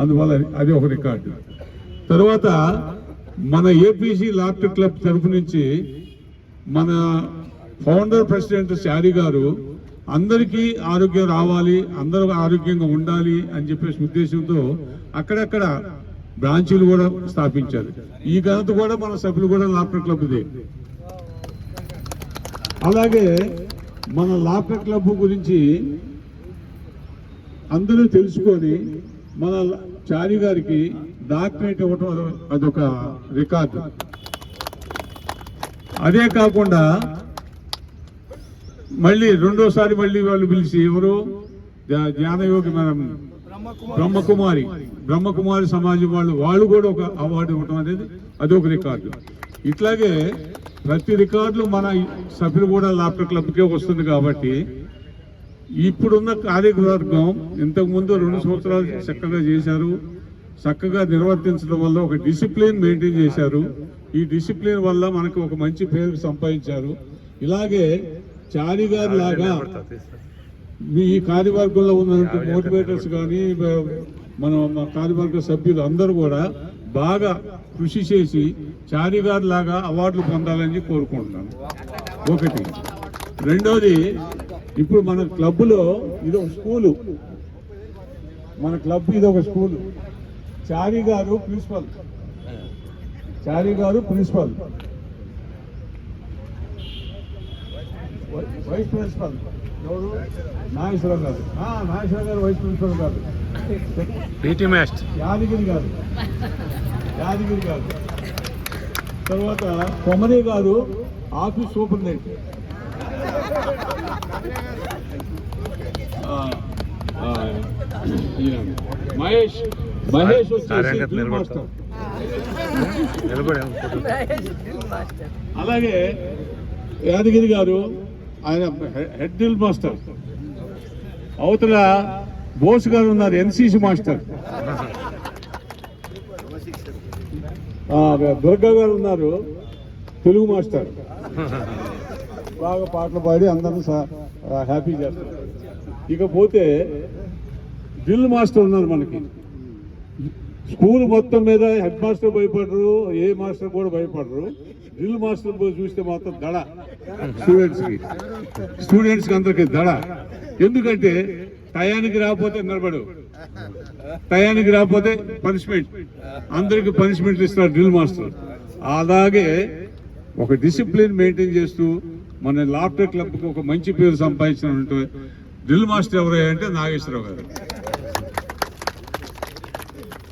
అందువల్ల అది ఒక రికార్డు. తర్వాత మన ఏపీసీ లాఫ్టర్ క్లబ్ తరఫు నుంచి మన ఫౌండర్ ప్రెసిడెంట్ శారీ గారు అందరికీ ఆరోగ్యం రావాలి, అందరూ ఆరోగ్యంగా ఉండాలి అని చెప్పేసి ఉద్దేశంతో అక్కడక్కడ బ్రాంచీలు కూడా స్థాపించారు. ఈ ఘనత కూడా మన సభ్యులు కూడా లాఫ్టర్ క్లబ్దే. అలాగే మన లాఫ్టర్ క్లబ్ గురించి అందరూ తెలుసుకొని మన చారి గారికి డాక్టరేట్ ఇవ్వటం అదొక రికార్డు. అదే కాకుండా మళ్ళీ రెండోసారి మళ్ళీ వాళ్ళు పిలిచి ఎవరు జ్ఞానయోగి మనం బ్రహ్మకుమారి సమాజం వాళ్ళు కూడా ఒక అవార్డు ఇవ్వటం అనేది అదొక రికార్డు. ఇట్లాగే ప్రతి రికార్డులు మన సభ్యులు కూడా లాఫ్టర్ క్లబ్కే వస్తుంది. కాబట్టి ఇప్పుడున్న కార్యవర్గం ఇంతకుముందు 2 సంవత్సరాలు చక్కగా చేశారు. చక్కగా నిర్వర్తించడం వల్ల ఒక డిసిప్లిన్ మెయింటైన్ చేశారు. ఈ డిసిప్లిన్ వల్ల మనకు ఒక మంచి పేరు సంపాదించారు. ఇలాగే చారి గారి లాగా మీ కార్యవర్గంలో ఉన్న మోటివేటర్స్ కానీ మన కార్యవర్గ సభ్యులు అందరూ కూడా బాగా కృషి చేసి చారి గారి లాగా అవార్డులు పొందాలని కోరుకుంటున్నాను. ఒకటి. రెండోది, ఇప్పుడు మన క్లబ్లో ఇదొక స్కూలు, మన క్లబ్ ఇదొక స్కూలు. చారి గారు ప్రిన్సిపల్, వైస్ ప్రిన్సిపల్ ఎవరు? నాగేశ్వరం గారు. నాగేశ్వరం గారు వైస్ ప్రిన్సిపల్ గారు. యాదగిరి గారు. తర్వాత కొమరే గారు ఆఫీస్ సూపరింటెండెంట్. మహేష్ వచ్చేసి మాస్టర్. అలాగే యాదగిరి గారు ఆయన హెడ్ డ్రిల్ మాస్టర్. అవతల బోస్ గారు ఉన్నారు, ఎన్సీసీ మాస్టర్. దుర్గా గారు ఉన్నారు, తెలుగు మాస్టర్. బాగా పాటలు పాడి అందరూ హ్యాపీ చేస్తారు. ఇకపోతే డ్రిల్ మాస్టర్ ఉన్నారు మనకి. స్కూల్ మొత్తం మీద హెడ్ మాస్టర్ భయపడరు, ఏ మాస్టర్ కూడా భయపడరు. డ్రిల్ మాస్టర్ చూస్తే మాత్రం దడ స్టూడెంట్స్కి అందరికి దడ. ఎందుకంటే టయానికి రాకపోతే నిలబడు, టయానికి రాకపోతే పనిష్మెంట్, అందరికి పనిష్మెంట్లు ఇస్తారు డ్రిల్ మాస్టర్. అలాగే ఒక డిసిప్లిన్ మెయింటైన్ చేస్తూ మన లాఫ్టర్ క్లబ్కి ఒక మంచి పేరు సంపాదించినట్టు డ్రిల్ మాస్టర్ ఎవరంటే నాగేశ్వరరావు గారు.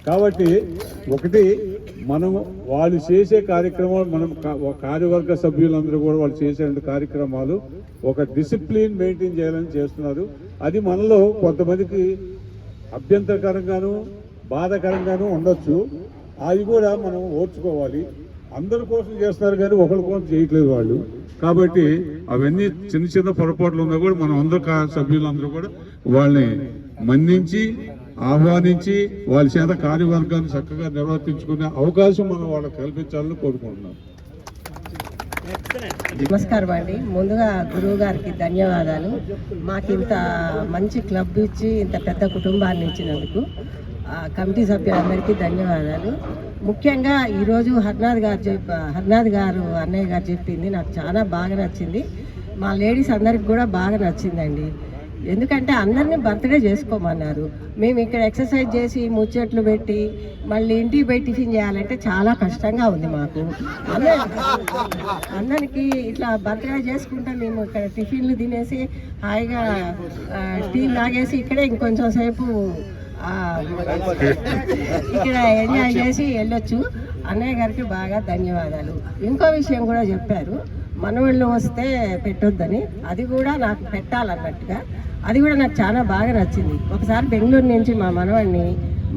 కాబట్టి ఒకటి మనం వాళ్ళు చేసే కార్యక్రమాలు మనం కార్యవర్గ సభ్యులందరూ కూడా వాళ్ళు చేసే కార్యక్రమాలు ఒక డిసిప్లిన్ మెయింటైన్ చేయాలని చేస్తున్నారు. అది మనలో కొంతమందికి అభ్యంతరకరంగాను బాధాకరంగాను ఉండొచ్చు. అది కూడా మనం ఓర్చుకోవాలి. అందరి కోసం చేస్తున్నారు కానీ ఒకరి కోసం చేయట్లేదు వాళ్ళు. కాబట్టి అవన్నీ చిన్న చిన్న పొరపాట్లు ఉన్నా కూడా మనం అందరూ సభ్యులందరూ కూడా వాళ్ళని మన్నించి ఆహ్వానించి వాళ్ళ చేత కార్యవర్గాన్ని చక్కగా నిర్వర్తించుకునే అవకాశం మనం వాళ్ళకి కల్పించాలని కోరుకుంటున్నాం. నమస్కారం అండి. ముందుగా గురువు గారికి ధన్యవాదాలు. మాకు ఇంత మంచి క్లబ్ ఇచ్చి ఇంత పెద్ద కుటుంబాన్ని ఇచ్చినందుకు కమిటీ సభ్యులందరికీ ధన్యవాదాలు. ముఖ్యంగా ఈరోజు హర్నాథ్ గారు అన్నయ్య గారు చెప్పింది నాకు చాలా బాగా నచ్చింది. మా లేడీస్ అందరికి కూడా బాగా నచ్చిందండి. ఎందుకంటే అందరినీ బర్త్డే చేసుకోమన్నారు. మేము ఇక్కడ ఎక్సర్సైజ్ చేసి ముచ్చట్లు పెట్టి మళ్ళీ ఇంటికి పోయి టిఫిన్ చేయాలంటే చాలా కష్టంగా ఉంది మాకు. అందరికి ఇట్లా బర్త్డే చేసుకుంటే మేము ఇక్కడ టిఫిన్లు తినేసి హాయిగా టీ తాగేసి ఇక్కడే ఇంకొంచెం సేపు ఇక్కడ ఎంజాయ్ చేసి వెళ్ళొచ్చు. అన్నయ్య గారికి బాగా ధన్యవాదాలు. ఇంకో విషయం కూడా చెప్పారు, మనవాళ్ళు వస్తే పెట్టొద్దని. అది కూడా నాకు పెట్టాలన్నట్టుగా అది కూడా నాకు చాలా బాగా నచ్చింది. ఒకసారి బెంగళూరు నుంచి మా మనవాడిని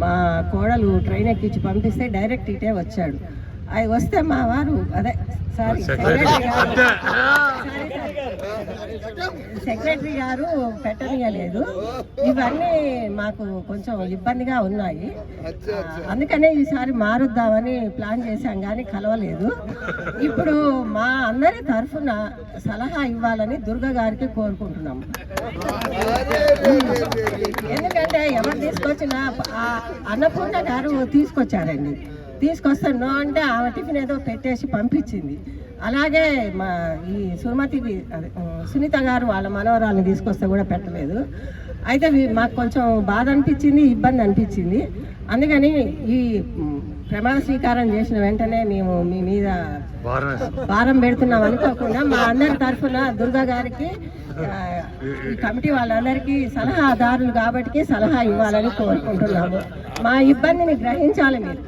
మా కోడలు ట్రైన్ ఎక్కించి పంపిస్తే డైరెక్ట్ ఇటే వచ్చాడు. అది వస్తే మా వారు సెక్రటరీ గారు పెట్టనీయలేదు. ఇవన్నీ మాకు కొంచెం ఇబ్బందిగా ఉన్నాయి. అందుకనే ఈసారి మారుద్దామని ప్లాన్ చేశాం కానీ కలవలేదు. ఇప్పుడు మా అందరి తరఫున సలహా ఇవ్వాలని దుర్గా గారికి కోరుకుంటున్నాము. ఎందుకంటే ఎవరు తీసుకొచ్చినా అన్నపూర్ణ గారు తీసుకొచ్చారండి. తీసుకొస్తాను అంటే ఆమె టిఫిన్ ఏదో పెట్టేసి పంపించింది. అలాగే మా ఈ సునీత గారు వాళ్ళ మనవరాలను తీసుకొస్తే కూడా పెట్టలేదు. అయితే మాకు కొంచెం బాధ అనిపించింది, ఇబ్బంది అనిపించింది. అందుకని ఈ ప్రమాణ స్వీకారం చేసిన వెంటనే మేము మీ మీద భారం పెడుతున్నాం అనుకోకుండా మా అందరి తరఫున దుర్గా గారికి ఈ కమిటీ వాళ్ళందరికీ సలహాదారులు కాబట్టి సలహా ఇవ్వాలని కోరుకుంటున్నాము. మా ఇబ్బందిని గ్రహించాలి మీరు.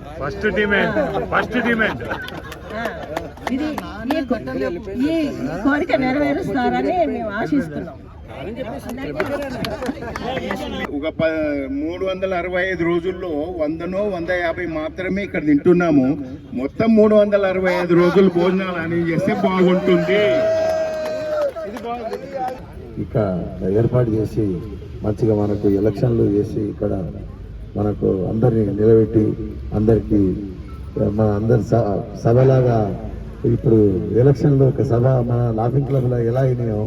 ఇది ఈ కోరిక నెరవేరుస్తారని మేము ఆశిస్తున్నాం. ఒక 365 రోజుల్లో 100-150 మాత్రమే ఇక్కడ తింటున్నాము. మొత్తం 365 రోజులు భోజనాలు అని చేస్తే బాగుంటుంది. ఇక ఏర్పాటు చేసి మంచిగా మనకు ఎలక్షన్లు చేసి ఇక్కడ మనకు అందరినీ నిలబెట్టి అందరికీ మన అందరి సభలాగా ఇప్పుడు ఎలక్షన్లో ఒక సభ మన లాఫింగ్ క్లబ్లో ఎలా అయినాయో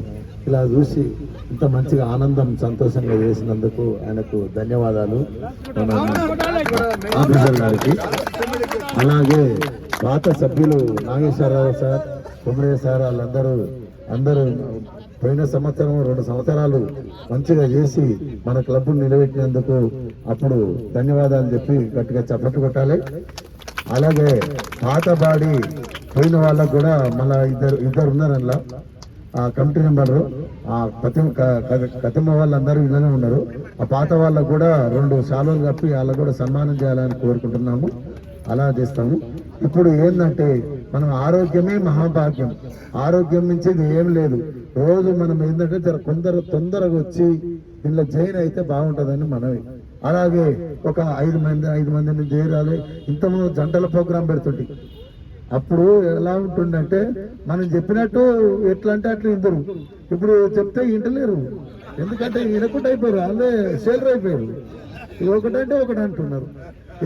ఇలా చూసి ఇంత మంచిగా ఆనందం సంతోషంగా చేసినందుకు ఆయనకు ధన్యవాదాలు మన ఆఫీసర్ గారికి. అలాగే పాత సభ్యులు నాగేశ్వరరావు సార్, కొమరయ్య సార్ అందరూ పోయిన సంవత్సరం 2 సంవత్సరాలు మంచిగా చేసి మన క్లబ్ నిలబెట్టినందుకు అప్పుడు ధన్యవాదాలు చెప్పి గట్టిగా చప్పట్లు కొట్టాలి. అలాగే పాత బాడీ పోయిన వాళ్ళకు కూడా మళ్ళా ఇద్దరు ఉన్నారు అందులో ఆ కమిటీ మెంబర్లు. ఆ కతిమ వాళ్ళందరూ ఇళ్ళనే ఉన్నారు. ఆ పాత వాళ్ళకు కూడా 2 శాలువలు కప్పి వాళ్ళకు కూడా సన్మానం చేయాలని కోరుకుంటున్నాము. అలా చేస్తాము. ఇప్పుడు ఏంటంటే మనం ఆరోగ్యమే మహాభాగ్యం. ఆరోగ్యం నుంచి ఏం లేదు. రోజు మనం ఏంటంటే తొందరగా వచ్చి దీనిలో జైన్ అయితే బాగుంటుందని మనవి. అలాగే ఒక 5 మందిని చేరాలి. ఇంతమంది జంటల ప్రోగ్రాం పెడుతుంటే అప్పుడు ఎలా ఉంటుందంటే మనం చెప్పినట్టు ఎట్లా అంటే అట్లా ఇందరు ఇప్పుడు చెప్తే ఇంటలేరు. ఎందుకంటే వినకుండా అయిపోయారు, వాళ్ళే సేలర్ అయిపోయారు. ఒకటంటే ఒకటి అంటున్నారు.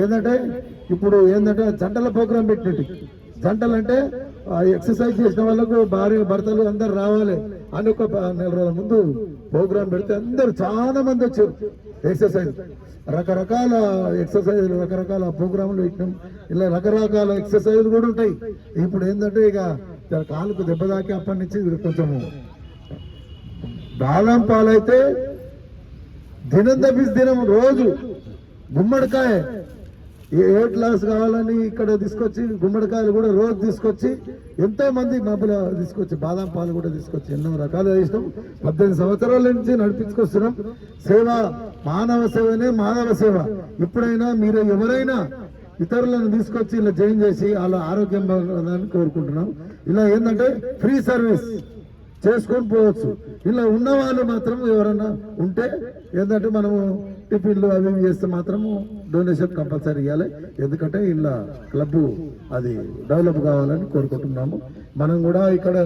ఏంటంటే ఇప్పుడు ఏంటంటే జంటల ప్రోగ్రాం పెట్టినట్టు. జంటలు అంటే ఎక్సర్సైజ్ చేసిన వాళ్ళకు భార్య భర్తలు అందరు రావాలి అని ఒక 4 రోజుల ముందు ప్రోగ్రాం పెడితే అందరు చాలా మంది వచ్చారు. ఎక్సర్సైజ్ రకరకాల ఎక్సర్సైజ్లు రకరకాల ప్రోగ్రాంలు పెట్టినాం. ఇలా రకరకాల ఎక్సర్సైజ్లు కూడా ఉంటాయి. ఇప్పుడు ఏంటంటే ఇక కాలుకు దెబ్బ తాకి అప్పటి నుంచి కొంచెము బాదం పాలైతే దినం తప్పిసి దినం రోజు గుమ్మడికాయ ఏ క్లాస్ కావాలని ఇక్కడ తీసుకొచ్చి గుమ్మడికాయలు కూడా రోజు తీసుకొచ్చి ఎంతో మంది మబ్బుల తీసుకొచ్చి బాదం పాలు కూడా తీసుకొచ్చి ఎన్నో రకాలు చేసినాం. 18 సంవత్సరాల నుంచి నడిపించుకొస్తున్నాం. సేవ మానవ సేవనే మానవ సేవ. ఎప్పుడైనా మీరు ఎవరైనా ఇతరులను తీసుకొచ్చి ఇలా జాయిన్ చేసి వాళ్ళ ఆరోగ్యం బాగుందని కోరుకుంటున్నాం. ఇలా ఏంటంటే ఫ్రీ సర్వీస్ చేసుకొని పోవచ్చు. ఇలా ఉన్న వాళ్ళు మాత్రం ఎవరన్నా ఉంటే ఏంటంటే మనము టిఫిన్లు అవి ఇవి చేస్తే మాత్రము డొనేషన్ కంపల్సరీ ఇవ్వాలి. ఎందుకంటే ఇలా క్లబ్ అది డెవలప్ కావాలని కోరుకుంటున్నాము. మనం కూడా ఇక్కడ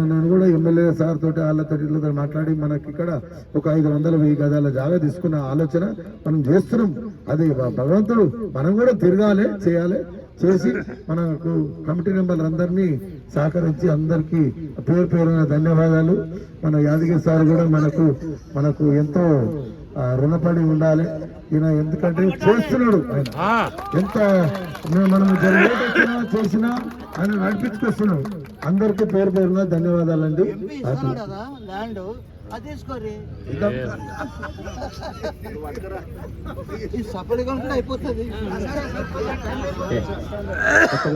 నేను కూడా ఎమ్మెల్యే సార్ తోటి వాళ్ళతో వీళ్ళతో మాట్లాడి మనకి ఇక్కడ ఒక 500-1000 గదాల జాగా తీసుకున్న ఆలోచన మనం చేస్తున్నాం. అది భగవంతుడు మనం కూడా తిరగాలి, చేయాలి. చేసి మనకు కమిటీ మెంబర్లు అందరినీ సహకరించి అందరికీ పేరు పేరున ధన్యవాదాలు. మన యాదగిరి సార్ కూడా మనకు ఎంతో రుణపడి ఉండాలి. ఈయన ఎందుకంటే చేస్తున్నాడు, ఆయన ఎంత మనం చేసినా ఆయన నడిపించుకొస్తున్నాడు. అందరికీ పేరు పేరున ధన్యవాదాలండి.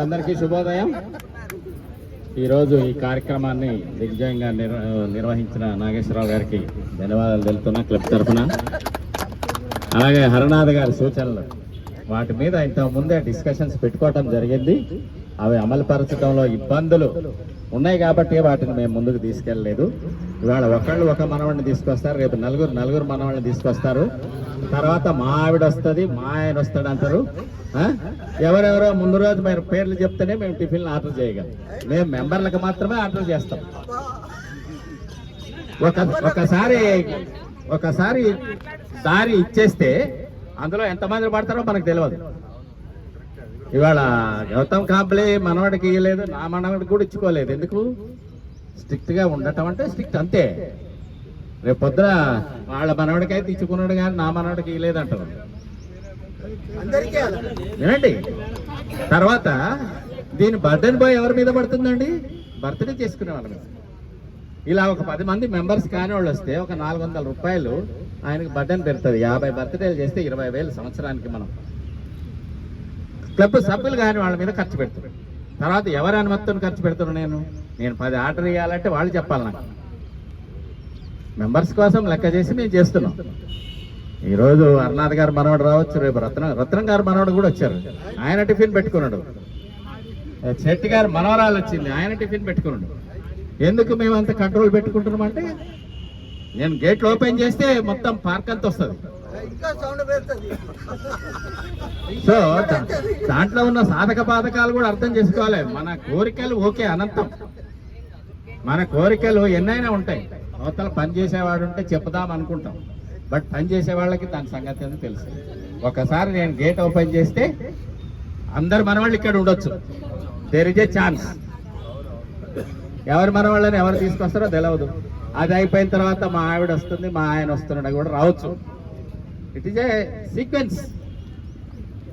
అందరికీ శుభోదయం. ఈరోజు ఈ కార్యక్రమాన్ని దిగ్విజయంగా నిర్వహించిన నాగేశ్వరరావు గారికి ధన్యవాదాలు తెలుపుతున్నా క్లబ్ తరఫున. అలాగే హరనాథ్ గారి సూచనలు వాటి మీద ఇంతకుముందే డిస్కషన్స్ పెట్టుకోవటం జరిగింది. అవి అమలుపరచడంలో ఇబ్బందులు ఉన్నాయి కాబట్టి వాటిని మేము ముందుకు తీసుకెళ్ళలేదు. ఇవాళ ఒకళ్ళు ఒక మనవాడిని తీసుకొస్తారు, రేపు నలుగురు మనవాళ్ళని తీసుకొస్తారు. తర్వాత మా ఆవిడ వస్తుంది, మా ఆయన వస్తాడు అంటారు. ఎవరెవరో ముందు రోజు మీరు పేర్లు చెప్తేనే మేము టిఫిన్లు ఆర్డర్ చేయగలం. మేము మెంబర్లకు మాత్రమే ఆర్డర్ చేస్తాం. ఒకసారి దారి ఇచ్చేస్తే అందులో ఎంతమంది పడతారో మనకు తెలియదు. ఇవాళ గౌతమ్ కాంబ్లే మనవాడికి ఇవ్వలేదు, నా మనవాడికి కూడా ఇచ్చుకోలేదు. ఎందుకు? స్ట్రిక్ట్గా ఉండటం అంటే స్ట్రిక్ట్ అంతే. రేపు పొద్దున వాళ్ళ మనవాడికైతే ఇచ్చుకున్నాడు కానీ నా మనవాడికి ఇవ్వలేదు అంటారు. ఏమండి? తర్వాత దీని బర్డెన్ బాయ్ ఎవరి మీద పడుతుందండి? బర్త్డే చేసుకునే వాళ్ళ మీద. ఇలా ఒక 10 మంది మెంబర్స్ కాని వాళ్ళు వస్తే ఒక 400 రూపాయలు ఆయనకి బర్డెన్ పెడుతుంది. 50 బర్త్డేలు చేస్తే 20,000 సంవత్సరానికి మనం క్లబ్ సభ్యులు కాని వాళ్ళ మీద ఖర్చు పెడుతున్నాం. తర్వాత ఎవరి అనుమతితో ఖర్చు పెడుతున్నాను? నేను 10 ఆర్డర్ ఇవ్వాలంటే వాళ్ళు చెప్పాలి నాకు. మెంబర్స్ కోసం లెక్క చేసి మేము చేస్తున్నాం. ఈరోజు హరనాథ్ గారు మనవాడు రావచ్చు, రేపు రత్నం గారు మనవాడు కూడా వచ్చారు, ఆయన టిఫిన్ పెట్టుకున్నాడు. శెట్టి గారు మనవరాలు వచ్చింది, ఆయన టిఫిన్ పెట్టుకున్నాడు. ఎందుకు మేము అంత కంట్రోల్ పెట్టుకుంటున్నాం అంటే, నేను గేట్లు ఓపెన్ చేస్తే మొత్తం పార్క్ అంతా వస్తుంది. సో దాంట్లో ఉన్న సాధక బాధకాలు కూడా అర్థం చేసుకోవాలి. మన కోరికలు ఓకే అనంతం, మన కోరికలు ఎన్నైనా ఉంటాయి. అవతల పని చేసేవాడు ఉంటే చెప్పుదాం అనుకుంటాం, బట్ పని చేసే వాళ్ళకి దాని సంగతి అని తెలుసు. ఒకసారి నేను గేట్ ఓపెన్ చేస్తే అందరు మనవాళ్ళు ఇక్కడ ఉండొచ్చు. There is a chance. ఎవరు మనవాళ్ళని ఎవరు తీసుకొస్తారో తెలియదు. అది అయిపోయిన తర్వాత మా ఆవిడ వస్తుంది, మా ఆయన వస్తున్నాడు కూడా రావచ్చు. It is a sequence.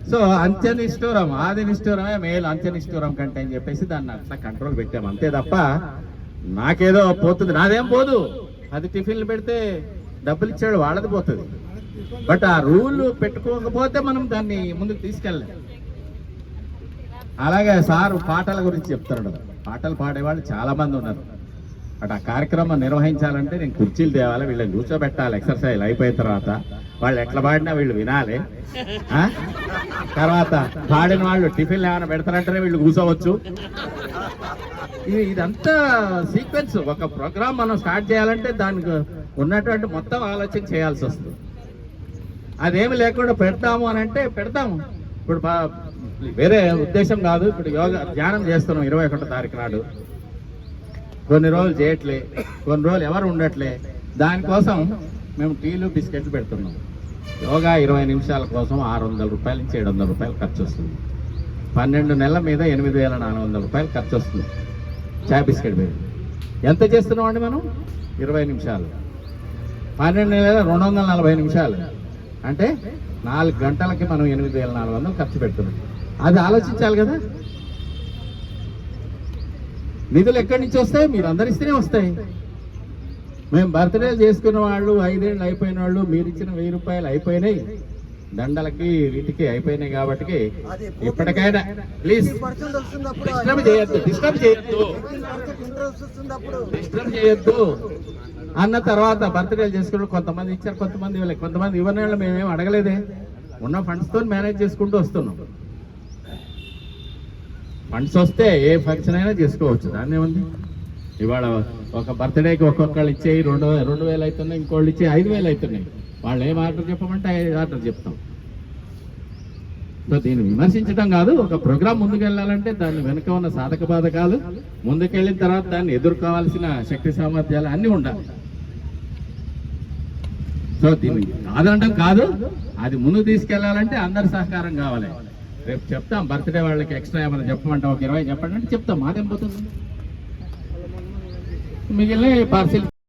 So అంత్యనిష్ఠూరం ఆది నిష్ఠూరమే మేలు అంత్యనిష్ఠూరం కంటే అని చెప్పేసి దాన్ని అట్లా కంట్రోల్ పెట్టాము అంతే తప్ప నాకేదో పోతుంది, నాదేం పోదు. అది టిఫిన్లు పెడితే డబ్బులు ఇచ్చాడు వాళ్ళది పోతుంది. బట్ ఆ రూల్ పెట్టుకోకపోతే మనం దాన్ని ముందుకు తీసుకెళ్ళలేం. అలాగే సారు పాటల గురించి చెప్తాడు. పాటలు పాడేవాళ్ళు చాలా మంది ఉన్నారు. బట్ ఆ కార్యక్రమం నిర్వహించాలంటే నేను కుర్చీలు తేవాలి, వీళ్ళని కూర్చోబెట్టాలి. ఎక్సర్సైజ్ అయిపోయిన తర్వాత వాళ్ళు ఎట్లా పాడినా వీళ్ళు వినాలి. తర్వాత పాడిన వాళ్ళు టిఫిన్లు ఏమైనా పెడతారంటేనే వీళ్ళు కూర్చోవచ్చు. ఇదంతా సీక్వెన్స్. ఒక ప్రోగ్రామ్ మనం స్టార్ట్ చేయాలంటే దానికి ఉన్నటువంటి మొత్తం ఆలోచన చేయాల్సి వస్తుంది. అదేమి లేకుండా పెడతాము అని అంటే పెడతాము. ఇప్పుడు వేరే ఉద్దేశం కాదు. ఇప్పుడు యోగా ధ్యానం చేస్తున్నాం 21వ తారీఖు నాడు. కొన్ని రోజులు చేయట్లే, కొన్ని రోజులు ఎవరు ఉండట్లే. దానికోసం మేము టీలు బిస్కెట్లు పెడుతున్నాం. యోగా 20 నిమిషాల కోసం 600 రూపాయల నుంచి 700 రూపాయలు ఖర్చు వస్తుంది. 12 నెలల మీద 8,400 రూపాయలు ఖర్చు వస్తుంది. చాయ్ బిస్కెట్ మీద ఎంత చేస్తున్నామండి మనం? 20 నిమిషాలు. 12 నెలల 240 నిమిషాలు అంటే 4 గంటలకి మనం 8,400 ఖర్చు పెడుతున్నాం. అది ఆలోచించాలి కదా. నిధులు ఎక్కడి నుంచి వస్తాయి? మీరు అందరు ఇస్తేనే వస్తాయి. మేము బర్త్డేలు చేసుకున్న వాళ్ళు 5 ఏళ్ళు అయిపోయిన వాళ్ళు మీరు ఇచ్చిన 1000 రూపాయలు అయిపోయినాయి, దండలకి వీటికి అయిపోయినాయి. కాబట్టి ఇప్పటికైనా ప్లీజ్ డిస్టర్బ్ చేయొద్దు అన్న తర్వాత బర్త్డేలు చేసుకున్న కొంతమంది ఇచ్చారు, కొంతమంది ఇవ్వలేదు. కొంతమంది ఇవ్వని వాళ్ళు మేమేం అడగలేదే. ఉన్న ఫండ్స్తో మేనేజ్ చేసుకుంటూ వస్తున్నాం. ఫండ్స్ వస్తే ఏ ఫంక్షన్ అయినా చేసుకోవచ్చు, దాన్ని ఏముంది. ఇవాళ ఒక బర్త్డేకి ఒక్కొక్కళ్ళు ఇచ్చే 2,000 అవుతున్నాయి, ఇంకోళ్ళు ఇచ్చే 5,000 అవుతున్నాయి. వాళ్ళు ఏం ఆర్డర్ చెప్పమంటే ఆర్డర్ చెప్తాం. సో దీన్ని విమర్శించడం కాదు, ఒక ప్రోగ్రాం ముందుకెళ్ళాలంటే దాని వెనుక ఉన్న సాధక బాధకాలు, ముందుకెళ్ళిన తర్వాత దాన్ని ఎదుర్కోవాల్సిన శక్తి సామర్థ్యాలు అన్నీ ఉండాలి. సో దీన్ని కాదనడం కాదు, అది ముందుకు తీసుకెళ్లాలంటే అందరి సహకారం కావాలి. రేపు చెప్తాం బర్త్డే వాళ్ళకి ఎక్స్ట్రా ఏమైనా చెప్పమంటాం, ఒక 20 చెప్పండి అంటే చెప్తాం, మాదేం పోతుంది. మిగిలిన పార్సిల్